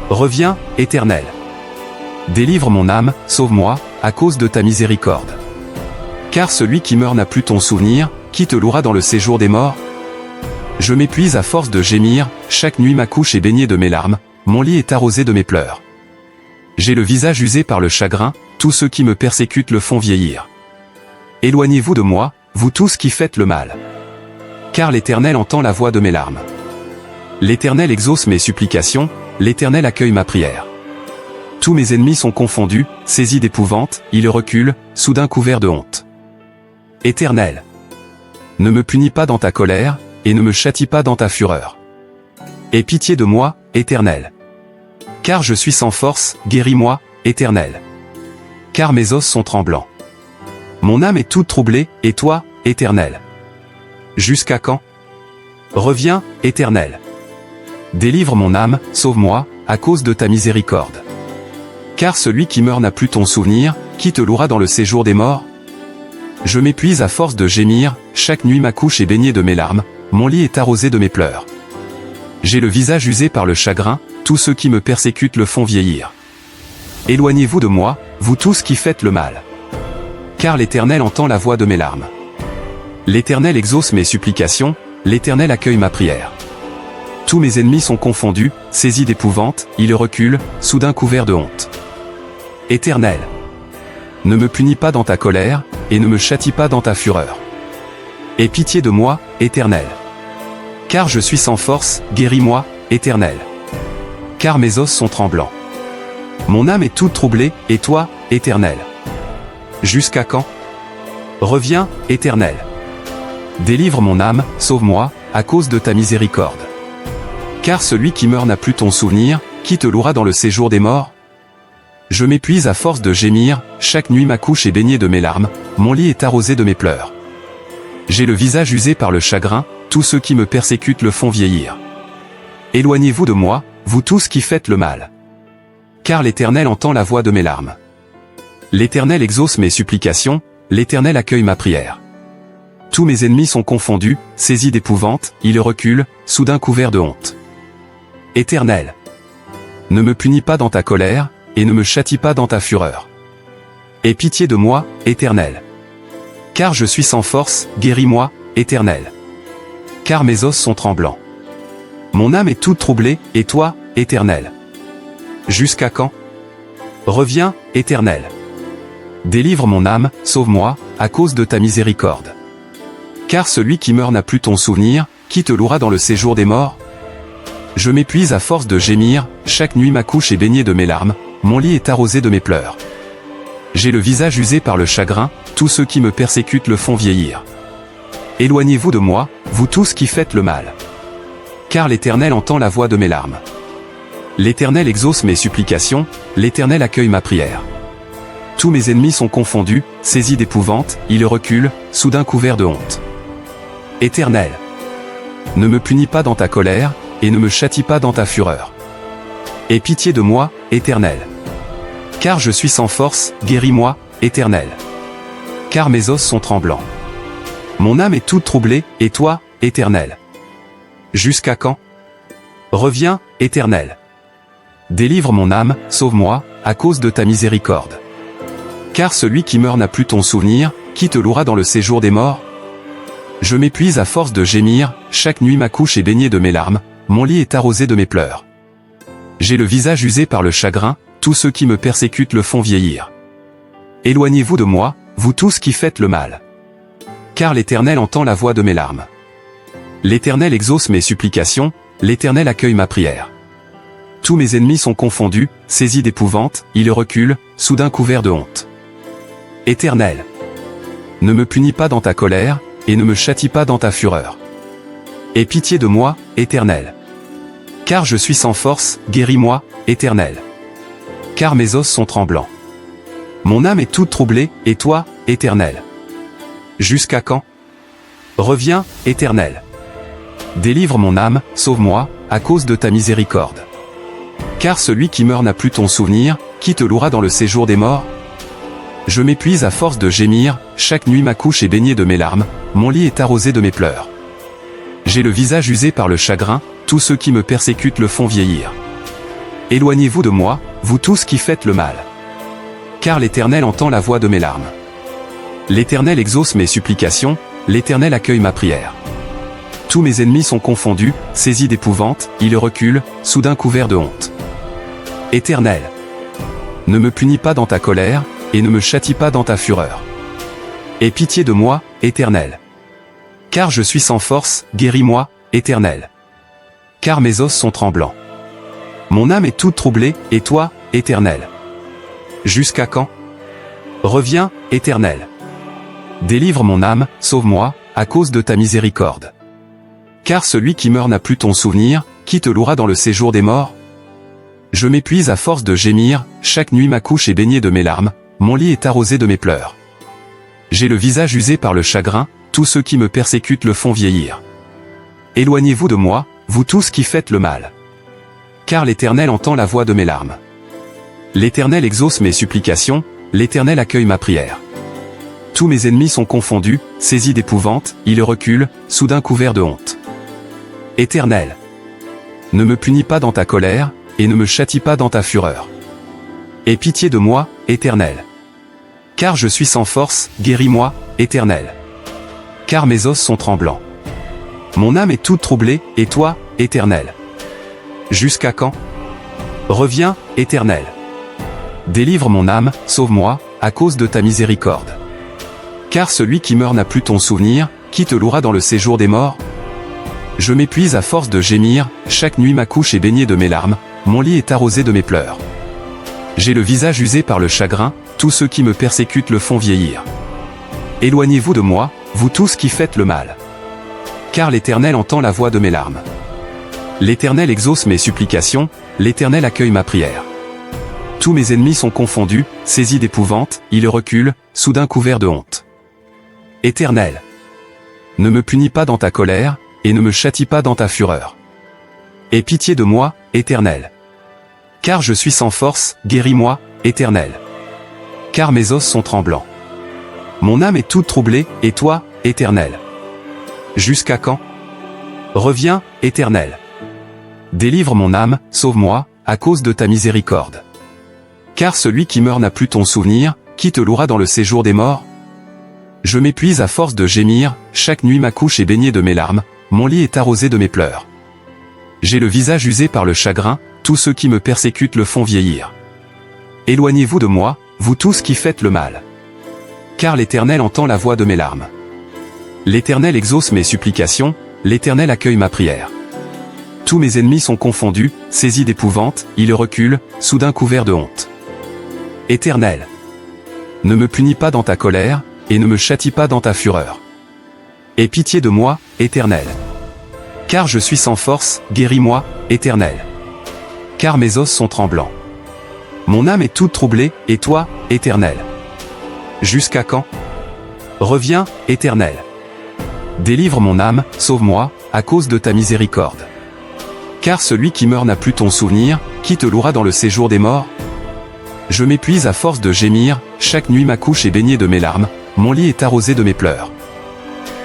Reviens, Éternel. Délivre mon âme, sauve-moi, à cause de ta miséricorde. Car celui qui meurt n'a plus ton souvenir, qui te louera dans le séjour des morts? Je m'épuise à force de gémir, chaque nuit ma couche est baignée de mes larmes, mon lit est arrosé de mes pleurs. J'ai le visage usé par le chagrin, tous ceux qui me persécutent le font vieillir. Éloignez-vous de moi, vous tous qui faites le mal. Car l'Éternel entend la voix de mes larmes. L'Éternel exauce mes supplications, l'Éternel accueille ma prière. Tous mes ennemis sont confondus, saisis d'épouvante, ils reculent, soudain couverts de honte. Éternel, ne me punis pas dans ta colère, et ne me châtie pas dans ta fureur. Aie pitié de moi, Éternel. Car je suis sans force, guéris-moi, Éternel. Car mes os sont tremblants. Mon âme est toute troublée, et toi, Éternel? Jusqu'à quand? Reviens, Éternel. Délivre mon âme, sauve-moi, à cause de ta miséricorde. Car celui qui meurt n'a plus ton souvenir, qui te louera dans le séjour des morts? Je m'épuise à force de gémir, chaque nuit ma couche est baignée de mes larmes, mon lit est arrosé de mes pleurs. J'ai le visage usé par le chagrin, tous ceux qui me persécutent le font vieillir. Éloignez-vous de moi, vous tous qui faites le mal. Car l'Éternel entend la voix de mes larmes. L'Éternel exauce mes supplications, l'Éternel accueille ma prière. Tous mes ennemis sont confondus, saisis d'épouvante, ils reculent, soudain couverts de honte. Éternel, ne me punis pas dans ta colère, et ne me châtie pas dans ta fureur. Aie pitié de moi, Éternel. Car je suis sans force, guéris-moi, Éternel. Car mes os sont tremblants. Mon âme est toute troublée, et toi, Éternel? Jusqu'à quand? Reviens, Éternel. Délivre mon âme, sauve-moi, à cause de ta miséricorde. Car celui qui meurt n'a plus ton souvenir, qui te louera dans le séjour des morts? Je m'épuise à force de gémir, chaque nuit ma couche est baignée de mes larmes, mon lit est arrosé de mes pleurs. J'ai le visage usé par le chagrin, tous ceux qui me persécutent le font vieillir. Éloignez-vous de moi, vous tous qui faites le mal. Car l'Éternel entend la voix de mes larmes. L'Éternel exauce mes supplications, l'Éternel accueille ma prière. Tous mes ennemis sont confondus, saisis d'épouvante, ils reculent, soudain couverts de honte. Éternel, ne me punis pas dans ta colère, et ne me châtie pas dans ta fureur. Aie pitié de moi, Éternel. Car je suis sans force, guéris-moi, Éternel. Car mes os sont tremblants. Mon âme est toute troublée, et toi, Éternel? Jusqu'à quand? Reviens, Éternel. Délivre mon âme, sauve-moi, à cause de ta miséricorde. Car celui qui meurt n'a plus ton souvenir, qui te louera dans le séjour des morts? Je m'épuise à force de gémir, chaque nuit ma couche est baignée de mes larmes, mon lit est arrosé de mes pleurs. J'ai le visage usé par le chagrin, tous ceux qui me persécutent le font vieillir. Éloignez-vous de moi, vous tous qui faites le mal. Car l'Éternel entend la voix de mes larmes. L'Éternel exauce mes supplications, l'Éternel accueille ma prière. Tous mes ennemis sont confondus, saisis d'épouvante, ils reculent, soudain couverts de honte. Éternel, ne me punis pas dans ta colère, et ne me châtie pas dans ta fureur. Aie pitié de moi, Éternel. Car je suis sans force, guéris-moi, Éternel. Car mes os sont tremblants. Mon âme est toute troublée, et toi, Éternel? Jusqu'à quand? Reviens, Éternel. Délivre mon âme, sauve-moi, à cause de ta miséricorde. Car celui qui meurt n'a plus ton souvenir, qui te louera dans le séjour des morts? Je m'épuise à force de gémir, chaque nuit ma couche est baignée de mes larmes, mon lit est arrosé de mes pleurs. J'ai le visage usé par le chagrin, tous ceux qui me persécutent le font vieillir. Éloignez-vous de moi, vous tous qui faites le mal. Car l'Éternel entend la voix de mes larmes. L'Éternel exauce mes supplications, l'Éternel accueille ma prière. Tous mes ennemis sont confondus, saisis d'épouvante, ils reculent, soudain couverts de honte. Éternel, ne me punis pas dans ta colère, et ne me châtie pas dans ta fureur. Aie pitié de moi, Éternel. Car je suis sans force, guéris-moi, Éternel. Car mes os sont tremblants. Mon âme est toute troublée, et toi, Éternel? Jusqu'à quand? Reviens, Éternel. Délivre mon âme, sauve-moi, à cause de ta miséricorde. Car celui qui meurt n'a plus ton souvenir, qui te louera dans le séjour des morts? Je m'épuise à force de gémir, chaque nuit ma couche est baignée de mes larmes, mon lit est arrosé de mes pleurs. J'ai le visage usé par le chagrin, tous ceux qui me persécutent le font vieillir. Éloignez-vous de moi, vous tous qui faites le mal. Car l'Éternel entend la voix de mes larmes. L'Éternel exauce mes supplications, l'Éternel accueille ma prière. Tous mes ennemis sont confondus, saisis d'épouvante, ils reculent, soudain couverts de honte. Éternel, ne me punis pas dans ta colère, et ne me châtie pas dans ta fureur. Aie pitié de moi, Éternel. Car je suis sans force, guéris-moi, Éternel. Car mes os sont tremblants. Mon âme est toute troublée, et toi, Éternel? Jusqu'à quand? Reviens, Éternel. Délivre mon âme, sauve-moi, à cause de ta miséricorde. Car celui qui meurt n'a plus ton souvenir, qui te louera dans le séjour des morts? Je m'épuise à force de gémir, chaque nuit ma couche est baignée de mes larmes, mon lit est arrosé de mes pleurs. J'ai le visage usé par le chagrin, tous ceux qui me persécutent le font vieillir. Éloignez-vous de moi, vous tous qui faites le mal. Car l'Éternel entend la voix de mes larmes. L'Éternel exauce mes supplications, l'Éternel accueille ma prière. Tous mes ennemis sont confondus, saisis d'épouvante, ils reculent, soudain couverts de honte. Éternel, ne me punis pas dans ta colère, et ne me châtie pas dans ta fureur. Aie pitié de moi, Éternel. Car je suis sans force, guéris-moi, Éternel. Car mes os sont tremblants. Mon âme est toute troublée, et toi, Éternel? Jusqu'à quand? Reviens, Éternel. Délivre mon âme, sauve-moi, à cause de ta miséricorde. Car celui qui meurt n'a plus ton souvenir, qui te louera dans le séjour des morts? Je m'épuise à force de gémir, chaque nuit ma couche est baignée de mes larmes, mon lit est arrosé de mes pleurs. J'ai le visage usé par le chagrin, tous ceux qui me persécutent le font vieillir. Éloignez-vous de moi, vous tous qui faites le mal. Car l'Éternel entend la voix de mes larmes. L'Éternel exauce mes supplications, l'Éternel accueille ma prière. Tous mes ennemis sont confondus, saisis d'épouvante, ils reculent, soudain couverts de honte. Éternel, ne me punis pas dans ta colère, et ne me châtie pas dans ta fureur. Aie pitié de moi, Éternel. Car je suis sans force, guéris-moi, Éternel. Car mes os sont tremblants. Mon âme est toute troublée, et toi, Éternel? Jusqu'à quand? Reviens, Éternel. Délivre mon âme, sauve-moi, à cause de ta miséricorde. Car celui qui meurt n'a plus ton souvenir, qui te louera dans le séjour des morts? Je m'épuise à force de gémir, chaque nuit ma couche est baignée de mes larmes, mon lit est arrosé de mes pleurs. J'ai le visage usé par le chagrin, tous ceux qui me persécutent le font vieillir. Éloignez-vous de moi, vous tous qui faites le mal. Car l'Éternel entend la voix de mes larmes. L'Éternel exauce mes supplications, l'Éternel accueille ma prière. Tous mes ennemis sont confondus, saisis d'épouvante, ils reculent, soudain couverts de honte. Éternel, ne me punis pas dans ta colère, et ne me châtie pas dans ta fureur. Aie pitié de moi, Éternel. Car je suis sans force, guéris-moi, Éternel. Car mes os sont tremblants. Mon âme est toute troublée, et toi, Éternel? Jusqu'à quand? Reviens, Éternel. Délivre mon âme, sauve-moi, à cause de ta miséricorde. Car celui qui meurt n'a plus ton souvenir, qui te louera dans le séjour des morts? Je m'épuise à force de gémir, chaque nuit ma couche est baignée de mes larmes, mon lit est arrosé de mes pleurs.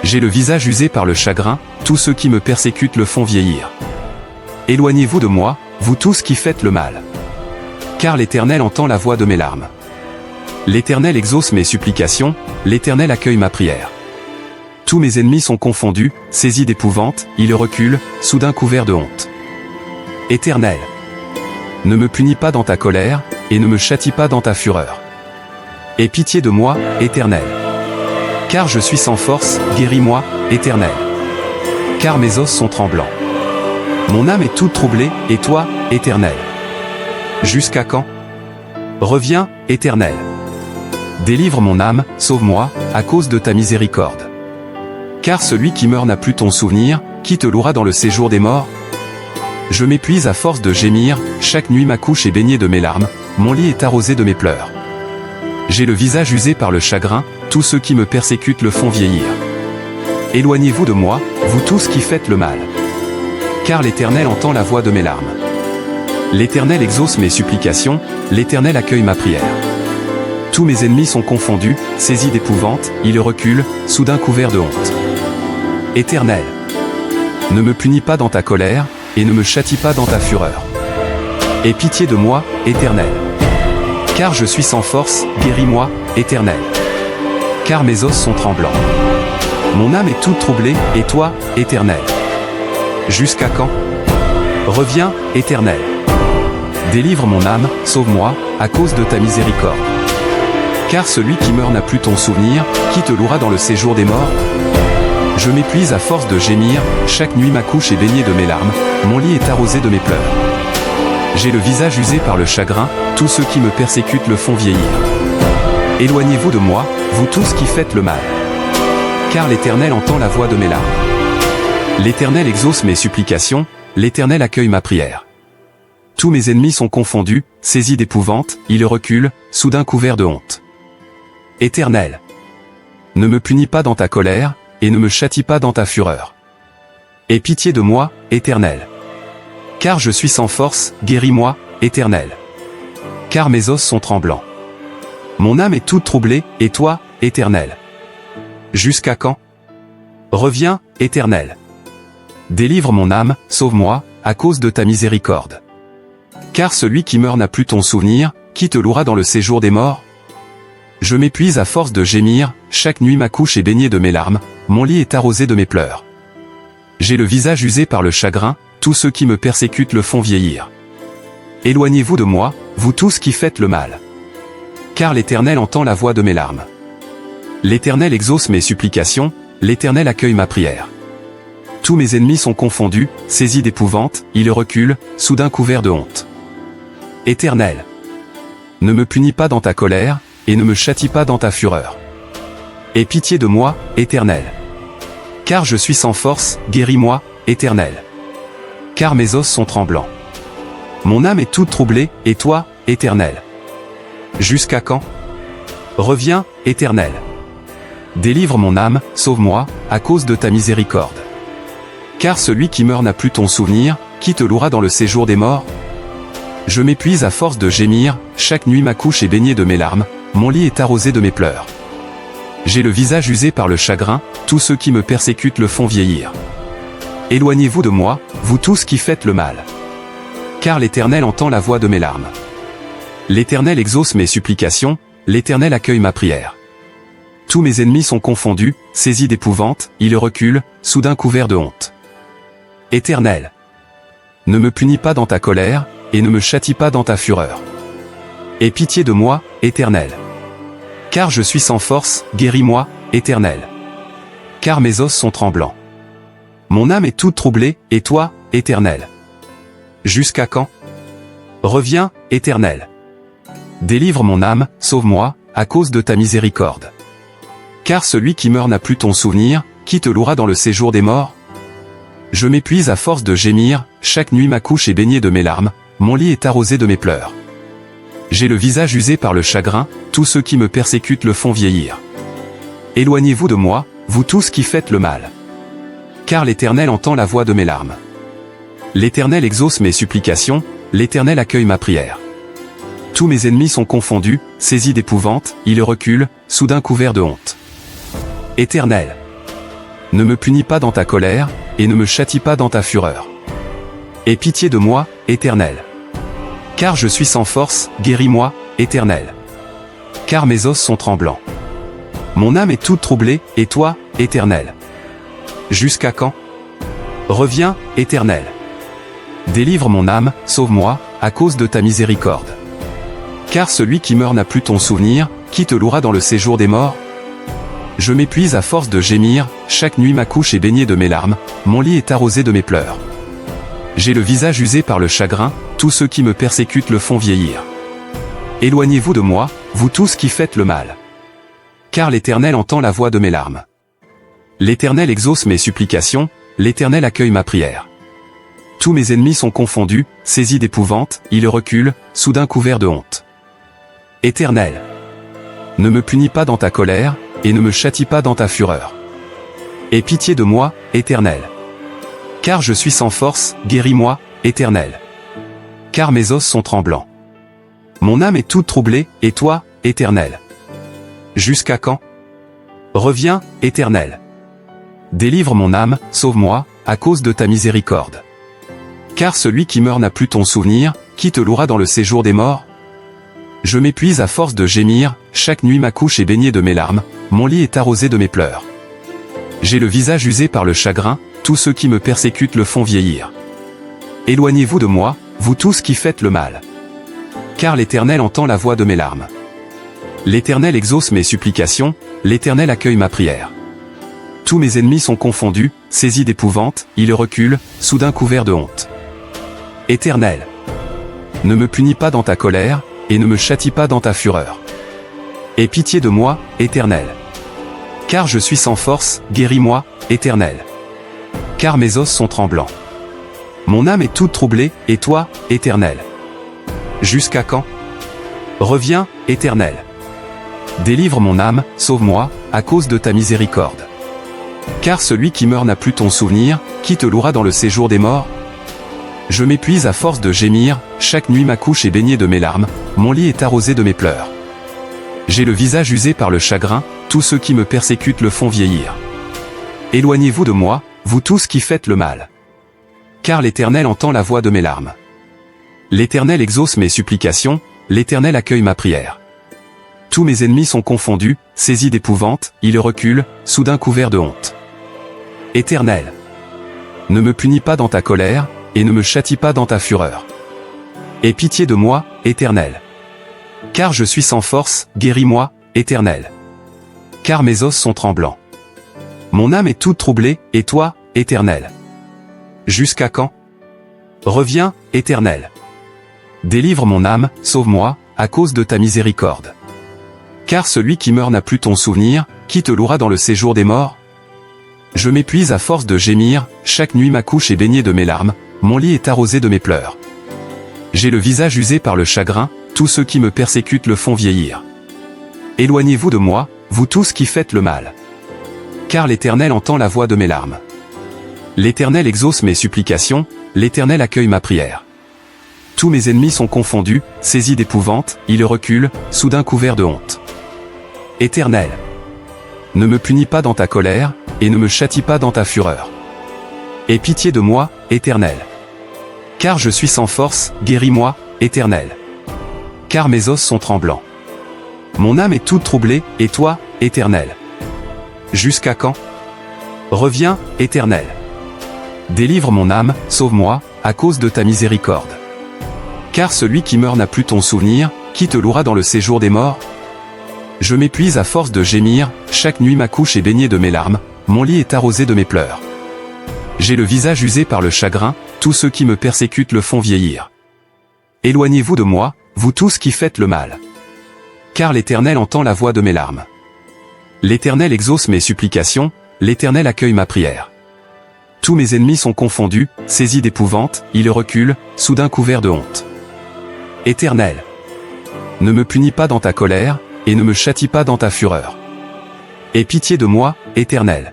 J'ai le visage usé par le chagrin, tous ceux qui me persécutent le font vieillir. Éloignez-vous de moi, vous tous qui faites le mal. Car l'Éternel entend la voix de mes larmes. L'Éternel exauce mes supplications, l'Éternel accueille ma prière. Tous mes ennemis sont confondus, saisis d'épouvante, ils reculent, soudain couverts de honte. Éternel, ne me punis pas dans ta colère, et ne me châtie pas dans ta fureur. Aie pitié de moi, Éternel. Car je suis sans force, guéris-moi, Éternel. Car mes os sont tremblants. Mon âme est toute troublée, et toi, Éternel. Jusqu'à quand? Reviens, Éternel. Délivre mon âme, sauve-moi, à cause de ta miséricorde. Car celui qui meurt n'a plus ton souvenir, qui te louera dans le séjour des morts? Je m'épuise à force de gémir, chaque nuit ma couche est baignée de mes larmes, mon lit est arrosé de mes pleurs. J'ai le visage usé par le chagrin, tous ceux qui me persécutent le font vieillir. Éloignez-vous de moi, vous tous qui faites le mal. Car l'Éternel entend la voix de mes larmes. L'Éternel exauce mes supplications, l'Éternel accueille ma prière. Tous mes ennemis sont confondus, saisis d'épouvante, ils reculent, soudain couverts de honte. Éternel, ne me punis pas dans ta colère, et ne me châtie pas dans ta fureur. Aie pitié de moi, Éternel. Car je suis sans force, guéris-moi, Éternel. Car mes os sont tremblants. Mon âme est toute troublée, et toi, Éternel. Jusqu'à quand? Reviens, Éternel. Délivre mon âme, sauve-moi, à cause de ta miséricorde. Car celui qui meurt n'a plus ton souvenir, qui te louera dans le séjour des morts? Je m'épuise à force de gémir, chaque nuit ma couche est baignée de mes larmes, mon lit est arrosé de mes pleurs. J'ai le visage usé par le chagrin, tous ceux qui me persécutent le font vieillir. Éloignez-vous de moi, vous tous qui faites le mal. Car l'Éternel entend la voix de mes larmes. L'Éternel exauce mes supplications, l'Éternel accueille ma prière. Tous mes ennemis sont confondus, saisis d'épouvante, ils reculent, soudain couverts de honte. Éternel, ne me punis pas dans ta colère, et ne me châtie pas dans ta fureur. Aie pitié de moi, Éternel. Car je suis sans force, guéris-moi, Éternel. Car mes os sont tremblants. Mon âme est toute troublée, et toi, Éternel. Jusqu'à quand? Reviens, Éternel. Délivre mon âme, sauve-moi, à cause de ta miséricorde. Car celui qui meurt n'a plus ton souvenir, qui te louera dans le séjour des morts? Je m'épuise à force de gémir, chaque nuit ma couche est baignée de mes larmes, mon lit est arrosé de mes pleurs. J'ai le visage usé par le chagrin, tous ceux qui me persécutent le font vieillir. Éloignez-vous de moi, vous tous qui faites le mal. Car l'Éternel entend la voix de mes larmes. L'Éternel exauce mes supplications, l'Éternel accueille ma prière. Tous mes ennemis sont confondus, saisis d'épouvante, ils reculent, soudain couverts de honte. Éternel, ne me punis pas dans ta colère, et ne me châtie pas dans ta fureur. Aie pitié de moi, Éternel. Car je suis sans force, guéris-moi, Éternel. Car mes os sont tremblants. Mon âme est toute troublée, et toi, Éternel. Jusqu'à quand? Reviens, Éternel. Délivre mon âme, sauve-moi, à cause de ta miséricorde. Car celui qui meurt n'a plus ton souvenir, qui te louera dans le séjour des morts? Je m'épuise à force de gémir, chaque nuit ma couche est baignée de mes larmes, mon lit est arrosé de mes pleurs. J'ai le visage usé par le chagrin, tous ceux qui me persécutent le font vieillir. Éloignez-vous de moi, vous tous qui faites le mal. Car l'Éternel entend la voix de mes larmes. L'Éternel exauce mes supplications, l'Éternel accueille ma prière. Tous mes ennemis sont confondus, saisis d'épouvante, ils reculent, soudain couverts de honte. Éternel, ne me punis pas dans ta colère, et ne me châtie pas dans ta fureur. Aie pitié de moi, Éternel. Car je suis sans force, guéris-moi, Éternel. Car mes os sont tremblants. Mon âme est toute troublée, et toi, Éternel. Jusqu'à quand? Reviens, Éternel. Délivre mon âme, sauve-moi, à cause de ta miséricorde. Car celui qui meurt n'a plus ton souvenir, qui te louera dans le séjour des morts? Je m'épuise à force de gémir, chaque nuit ma couche est baignée de mes larmes, mon lit est arrosé de mes pleurs. J'ai le visage usé par le chagrin, tous ceux qui me persécutent le font vieillir. Éloignez-vous de moi, vous tous qui faites le mal. Car l'Éternel entend la voix de mes larmes. L'Éternel exauce mes supplications, l'Éternel accueille ma prière. Tous mes ennemis sont confondus, saisis d'épouvante, ils reculent, soudain couverts de honte. Éternel, ne me punis pas dans ta colère, et ne me châtie pas dans ta fureur. Aie pitié de moi, Éternel. Car je suis sans force, guéris-moi, Éternel. Car mes os sont tremblants. Mon âme est toute troublée, et toi, Éternel. Jusqu'à quand? Reviens, Éternel. Délivre mon âme, sauve-moi, à cause de ta miséricorde. Car celui qui meurt n'a plus ton souvenir, qui te louera dans le séjour des morts? Je m'épuise à force de gémir, chaque nuit ma couche est baignée de mes larmes, mon lit est arrosé de mes pleurs. J'ai le visage usé par le chagrin, tous ceux qui me persécutent le font vieillir. Éloignez-vous de moi, vous tous qui faites le mal. Car l'Éternel entend la voix de mes larmes. L'Éternel exauce mes supplications, l'Éternel accueille ma prière. Tous mes ennemis sont confondus, saisis d'épouvante, ils reculent, soudain couverts de honte. Éternel, ne me punis pas dans ta colère, et ne me châtie pas dans ta fureur. Aie pitié de moi, Éternel. Car je suis sans force, guéris-moi, Éternel. Car mes os sont tremblants. Mon âme est toute troublée, et toi, Éternel? Jusqu'à quand? Reviens, Éternel. Délivre mon âme, sauve-moi, à cause de ta miséricorde. Car celui qui meurt n'a plus ton souvenir, qui te louera dans le séjour des morts? Je m'épuise à force de gémir, chaque nuit ma couche est baignée de mes larmes, mon lit est arrosé de mes pleurs. J'ai le visage usé par le chagrin, tous ceux qui me persécutent le font vieillir. Éloignez-vous de moi, vous tous qui faites le mal. Car l'Éternel entend la voix de mes larmes. L'Éternel exauce mes supplications, l'Éternel accueille ma prière. Tous mes ennemis sont confondus, saisis d'épouvante, ils reculent, soudain couverts de honte. Éternel, ne me punis pas dans ta colère, et ne me châtie pas dans ta fureur. Aie pitié de moi, Éternel. Car je suis sans force, guéris-moi, Éternel. Car mes os sont tremblants. Mon âme est toute troublée, et toi, Éternel? Jusqu'à quand? Reviens, Éternel. Délivre mon âme, sauve-moi, à cause de ta miséricorde. Car celui qui meurt n'a plus ton souvenir, qui te louera dans le séjour des morts? Je m'épuise à force de gémir, chaque nuit ma couche est baignée de mes larmes, mon lit est arrosé de mes pleurs. J'ai le visage usé par le chagrin, tous ceux qui me persécutent le font vieillir. Éloignez-vous de moi, vous tous qui faites le mal. Car l'Éternel entend la voix de mes larmes. L'Éternel exauce mes supplications, l'Éternel accueille ma prière. Tous mes ennemis sont confondus, saisis d'épouvante, ils reculent, soudain couverts de honte. Éternel, ne me punis pas dans ta colère, et ne me châtie pas dans ta fureur. Aie pitié de moi, Éternel. Car je suis sans force, guéris-moi, Éternel. Car mes os sont tremblants. Mon âme est toute troublée, et toi, Éternel? Jusqu'à quand? Reviens, Éternel. Délivre mon âme, sauve-moi, à cause de ta miséricorde. Car celui qui meurt n'a plus ton souvenir, qui te louera dans le séjour des morts? Je m'épuise à force de gémir, chaque nuit ma couche est baignée de mes larmes, mon lit est arrosé de mes pleurs. J'ai le visage usé par le chagrin, tous ceux qui me persécutent le font vieillir. Éloignez-vous de moi, vous tous qui faites le mal. Car l'Éternel entend la voix de mes larmes. L'Éternel exauce mes supplications, l'Éternel accueille ma prière. Tous mes ennemis sont confondus, saisis d'épouvante, ils reculent, soudain couverts de honte. Éternel, ne me punis pas dans ta colère, et ne me châtie pas dans ta fureur. Aie pitié de moi, Éternel. Car je suis sans force, guéris-moi, Éternel. Car mes os sont tremblants. Mon âme est toute troublée, et toi, Éternel? Jusqu'à quand? Reviens, Éternel. Délivre mon âme, sauve-moi, à cause de ta miséricorde. Car celui qui meurt n'a plus ton souvenir, qui te louera dans le séjour des morts? Je m'épuise à force de gémir, chaque nuit ma couche est baignée de mes larmes, mon lit est arrosé de mes pleurs. J'ai le visage usé par le chagrin, tous ceux qui me persécutent le font vieillir. Éloignez-vous de moi, vous tous qui faites le mal. Car l'Éternel entend la voix de mes larmes. L'Éternel exauce mes supplications, l'Éternel accueille ma prière. Tous mes ennemis sont confondus, saisis d'épouvante, ils reculent, soudain couverts de honte. Éternel, ne me punis pas dans ta colère, et ne me châtie pas dans ta fureur. Aie pitié de moi, Éternel.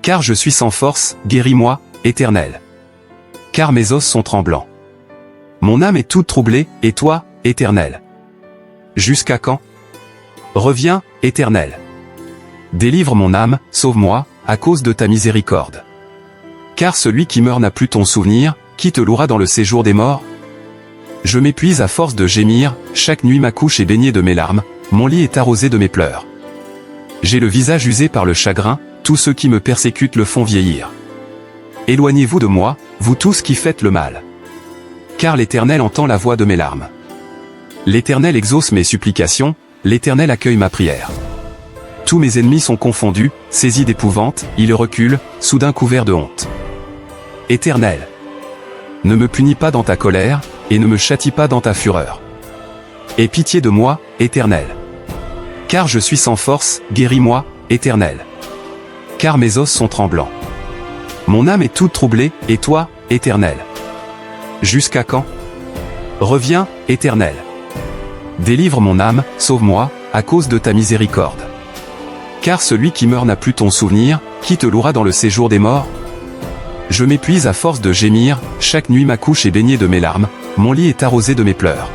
Car je suis sans force, guéris-moi, Éternel. Car mes os sont tremblants. Mon âme est toute troublée, et toi, Éternel? Jusqu'à quand? Reviens, Éternel. Délivre mon âme, sauve-moi, à cause de ta miséricorde. Car celui qui meurt n'a plus ton souvenir, qui te louera dans le séjour des morts? Je m'épuise à force de gémir, chaque nuit ma couche est baignée de mes larmes, mon lit est arrosé de mes pleurs. J'ai le visage usé par le chagrin, tous ceux qui me persécutent le font vieillir. Éloignez-vous de moi, vous tous qui faites le mal. Car l'Éternel entend la voix de mes larmes. L'Éternel exauce mes supplications, l'Éternel accueille ma prière. Tous mes ennemis sont confondus, saisis d'épouvante, ils reculent, soudain couverts de honte. Éternel, ne me punis pas dans ta colère, et ne me châtie pas dans ta fureur. Aie pitié de moi, Éternel. Car je suis sans force, guéris-moi, Éternel. Car mes os sont tremblants. Mon âme est toute troublée, et toi, Éternel? Jusqu'à quand? Reviens, Éternel. Délivre mon âme, sauve-moi, à cause de ta miséricorde. Car celui qui meurt n'a plus ton souvenir, qui te louera dans le séjour des morts? Je m'épuise à force de gémir, chaque nuit ma couche est baignée de mes larmes, mon lit est arrosé de mes pleurs.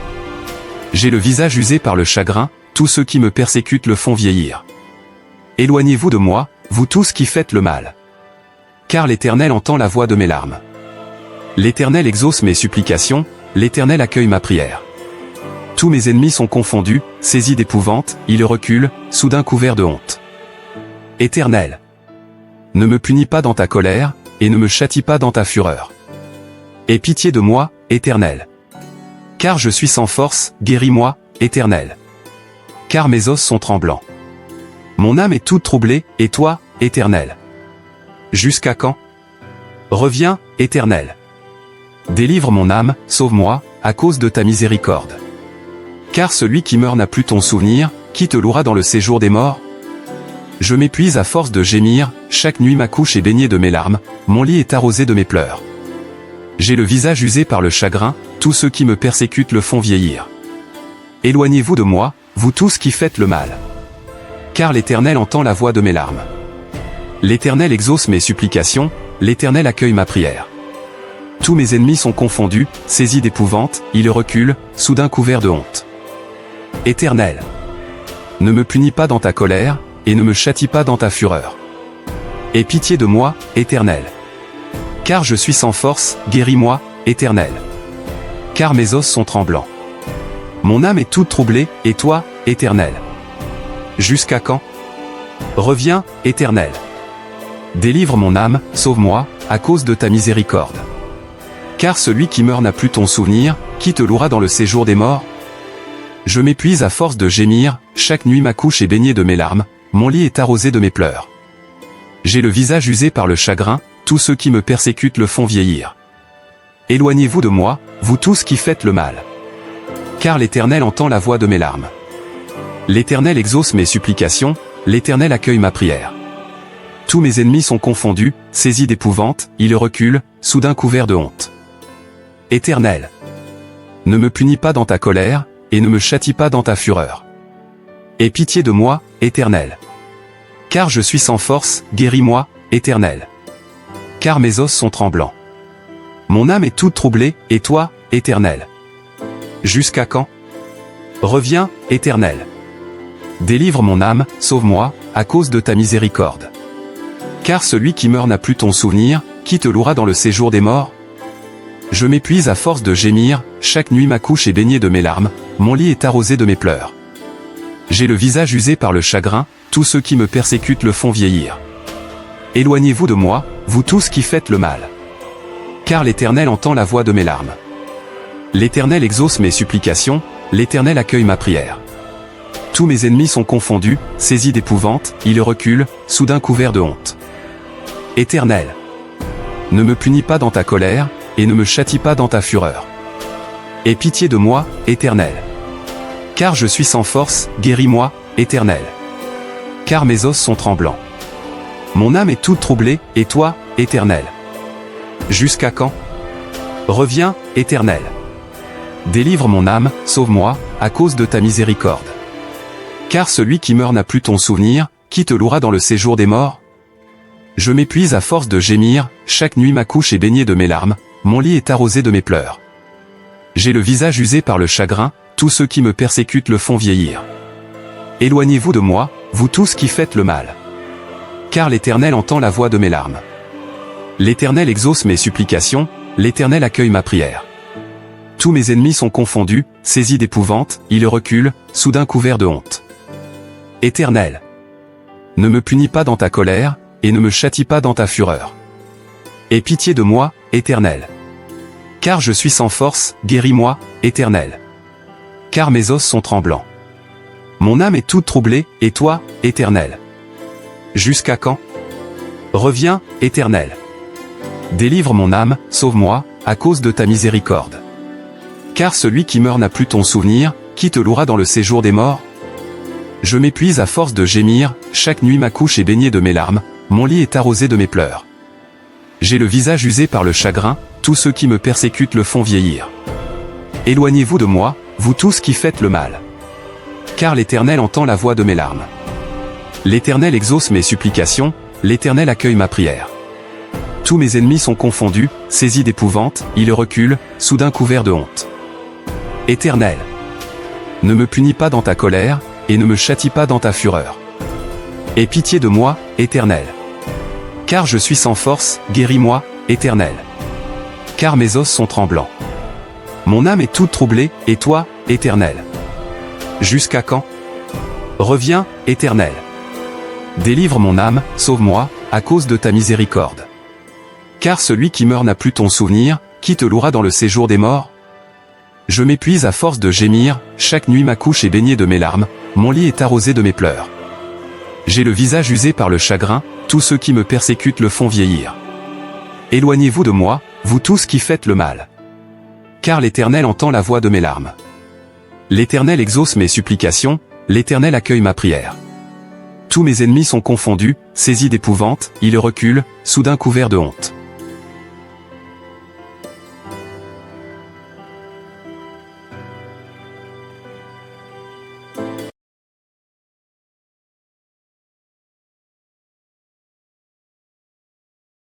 J'ai le visage usé par le chagrin, tous ceux qui me persécutent le font vieillir. Éloignez-vous de moi, vous tous qui faites le mal. Car l'Éternel entend la voix de mes larmes. L'Éternel exauce mes supplications, l'Éternel accueille ma prière. Tous mes ennemis sont confondus, saisis d'épouvante, ils reculent, soudain couverts de honte. Éternel, ne me punis pas dans ta colère, et ne me châtie pas dans ta fureur. Aie pitié de moi, Éternel. Car je suis sans force, guéris-moi, Éternel. Car mes os sont tremblants. Mon âme est toute troublée, et toi, Éternel? Jusqu'à quand? Reviens, Éternel. Délivre mon âme, sauve-moi, à cause de ta miséricorde. Car celui qui meurt n'a plus ton souvenir, qui te louera dans le séjour des morts? Je m'épuise à force de gémir, chaque nuit ma couche est baignée de mes larmes, mon lit est arrosé de mes pleurs. J'ai le visage usé par le chagrin, tous ceux qui me persécutent le font vieillir. Éloignez-vous de moi, vous tous qui faites le mal. Car l'Éternel entend la voix de mes larmes. L'Éternel exauce mes supplications, l'Éternel accueille ma prière. Tous mes ennemis sont confondus, saisis d'épouvante, ils reculent, soudain couverts de honte. Éternel, ne me punis pas dans ta colère, et ne me châtie pas dans ta fureur. Aie pitié de moi, Éternel. Car je suis sans force, guéris-moi, Éternel. Car mes os sont tremblants. Mon âme est toute troublée, et toi, Éternel? Jusqu'à quand? Reviens, Éternel. Délivre mon âme, sauve-moi, à cause de ta miséricorde. Car celui qui meurt n'a plus ton souvenir, qui te louera dans le séjour des morts? Je m'épuise à force de gémir, chaque nuit ma couche est baignée de mes larmes, mon lit est arrosé de mes pleurs. J'ai le visage usé par le chagrin, tous ceux qui me persécutent le font vieillir. Éloignez-vous de moi, vous tous qui faites le mal. Car l'Éternel entend la voix de mes larmes. L'Éternel exauce mes supplications, l'Éternel accueille ma prière. Tous mes ennemis sont confondus, saisis d'épouvante, ils reculent, soudain couverts de honte. Éternel, ne me punis pas dans ta colère, et ne me châtie pas dans ta fureur. Aie pitié de moi, Éternel. Car je suis sans force, guéris-moi, Éternel. Car mes os sont tremblants. Mon âme est toute troublée, et toi, Éternel? Jusqu'à quand? Reviens, Éternel. Délivre mon âme, sauve-moi, à cause de ta miséricorde. Car celui qui meurt n'a plus ton souvenir, qui te louera dans le séjour des morts? Je m'épuise à force de gémir, chaque nuit ma couche est baignée de mes larmes, mon lit est arrosé de mes pleurs. J'ai le visage usé par le chagrin, tous ceux qui me persécutent le font vieillir. Éloignez-vous de moi, vous tous qui faites le mal. Car l'Éternel entend la voix de mes larmes. L'Éternel exauce mes supplications, l'Éternel accueille ma prière. Tous mes ennemis sont confondus, saisis d'épouvante, ils reculent, soudain couverts de honte. Éternel, ne me punis pas dans ta colère, et ne me châtie pas dans ta fureur. Aie pitié de moi, Éternel. Car je suis sans force, guéris-moi, Éternel. Car mes os sont tremblants. Mon âme est toute troublée, et toi, Éternel? Jusqu'à quand? Reviens, Éternel. Délivre mon âme, sauve-moi, à cause de ta miséricorde. Car celui qui meurt n'a plus ton souvenir, qui te louera dans le séjour des morts? Je m'épuise à force de gémir, chaque nuit ma couche est baignée de mes larmes, mon lit est arrosé de mes pleurs. J'ai le visage usé par le chagrin, tous ceux qui me persécutent le font vieillir. Éloignez-vous de moi, vous tous qui faites le mal. Car l'Éternel entend la voix de mes larmes. L'Éternel exauce mes supplications, l'Éternel accueille ma prière. Tous mes ennemis sont confondus, saisis d'épouvante, ils reculent, soudain couverts de honte. Éternel, ne me punis pas dans ta colère, et ne me châtie pas dans ta fureur. Aie pitié de moi, Éternel. Car je suis sans force, guéris-moi, Éternel. Car mes os sont tremblants. Mon âme est toute troublée, et toi, Éternel? Jusqu'à quand? Reviens, Éternel. Délivre mon âme, sauve-moi, à cause de ta miséricorde. Car celui qui meurt n'a plus ton souvenir, qui te louera dans le séjour des morts? Je m'épuise à force de gémir, chaque nuit ma couche est baignée de mes larmes, mon lit est arrosé de mes pleurs. J'ai le visage usé par le chagrin, tous ceux qui me persécutent le font vieillir. Éloignez-vous de moi, vous tous qui faites le mal. Car l'Éternel entend la voix de mes larmes. L'Éternel exauce mes supplications, l'Éternel accueille ma prière. Tous mes ennemis sont confondus, saisis d'épouvante, ils reculent, soudain couverts de honte. Éternel, ne me punis pas dans ta colère, et ne me châtie pas dans ta fureur. Aie pitié de moi, Éternel. Car je suis sans force, guéris-moi, Éternel. Car mes os sont tremblants. Mon âme est toute troublée, et toi, Éternel? Jusqu'à quand? Reviens, Éternel. Délivre mon âme, sauve-moi, à cause de ta miséricorde. Car celui qui meurt n'a plus ton souvenir, qui te louera dans le séjour des morts? Je m'épuise à force de gémir, chaque nuit ma couche est baignée de mes larmes, mon lit est arrosé de mes pleurs. J'ai le visage usé par le chagrin, tous ceux qui me persécutent le font vieillir. Éloignez-vous de moi, vous tous qui faites le mal. Car l'Éternel entend la voix de mes larmes. L'Éternel exauce mes supplications, l'Éternel accueille ma prière. Tous mes ennemis sont confondus, saisis d'épouvante, ils reculent, soudain couverts de honte.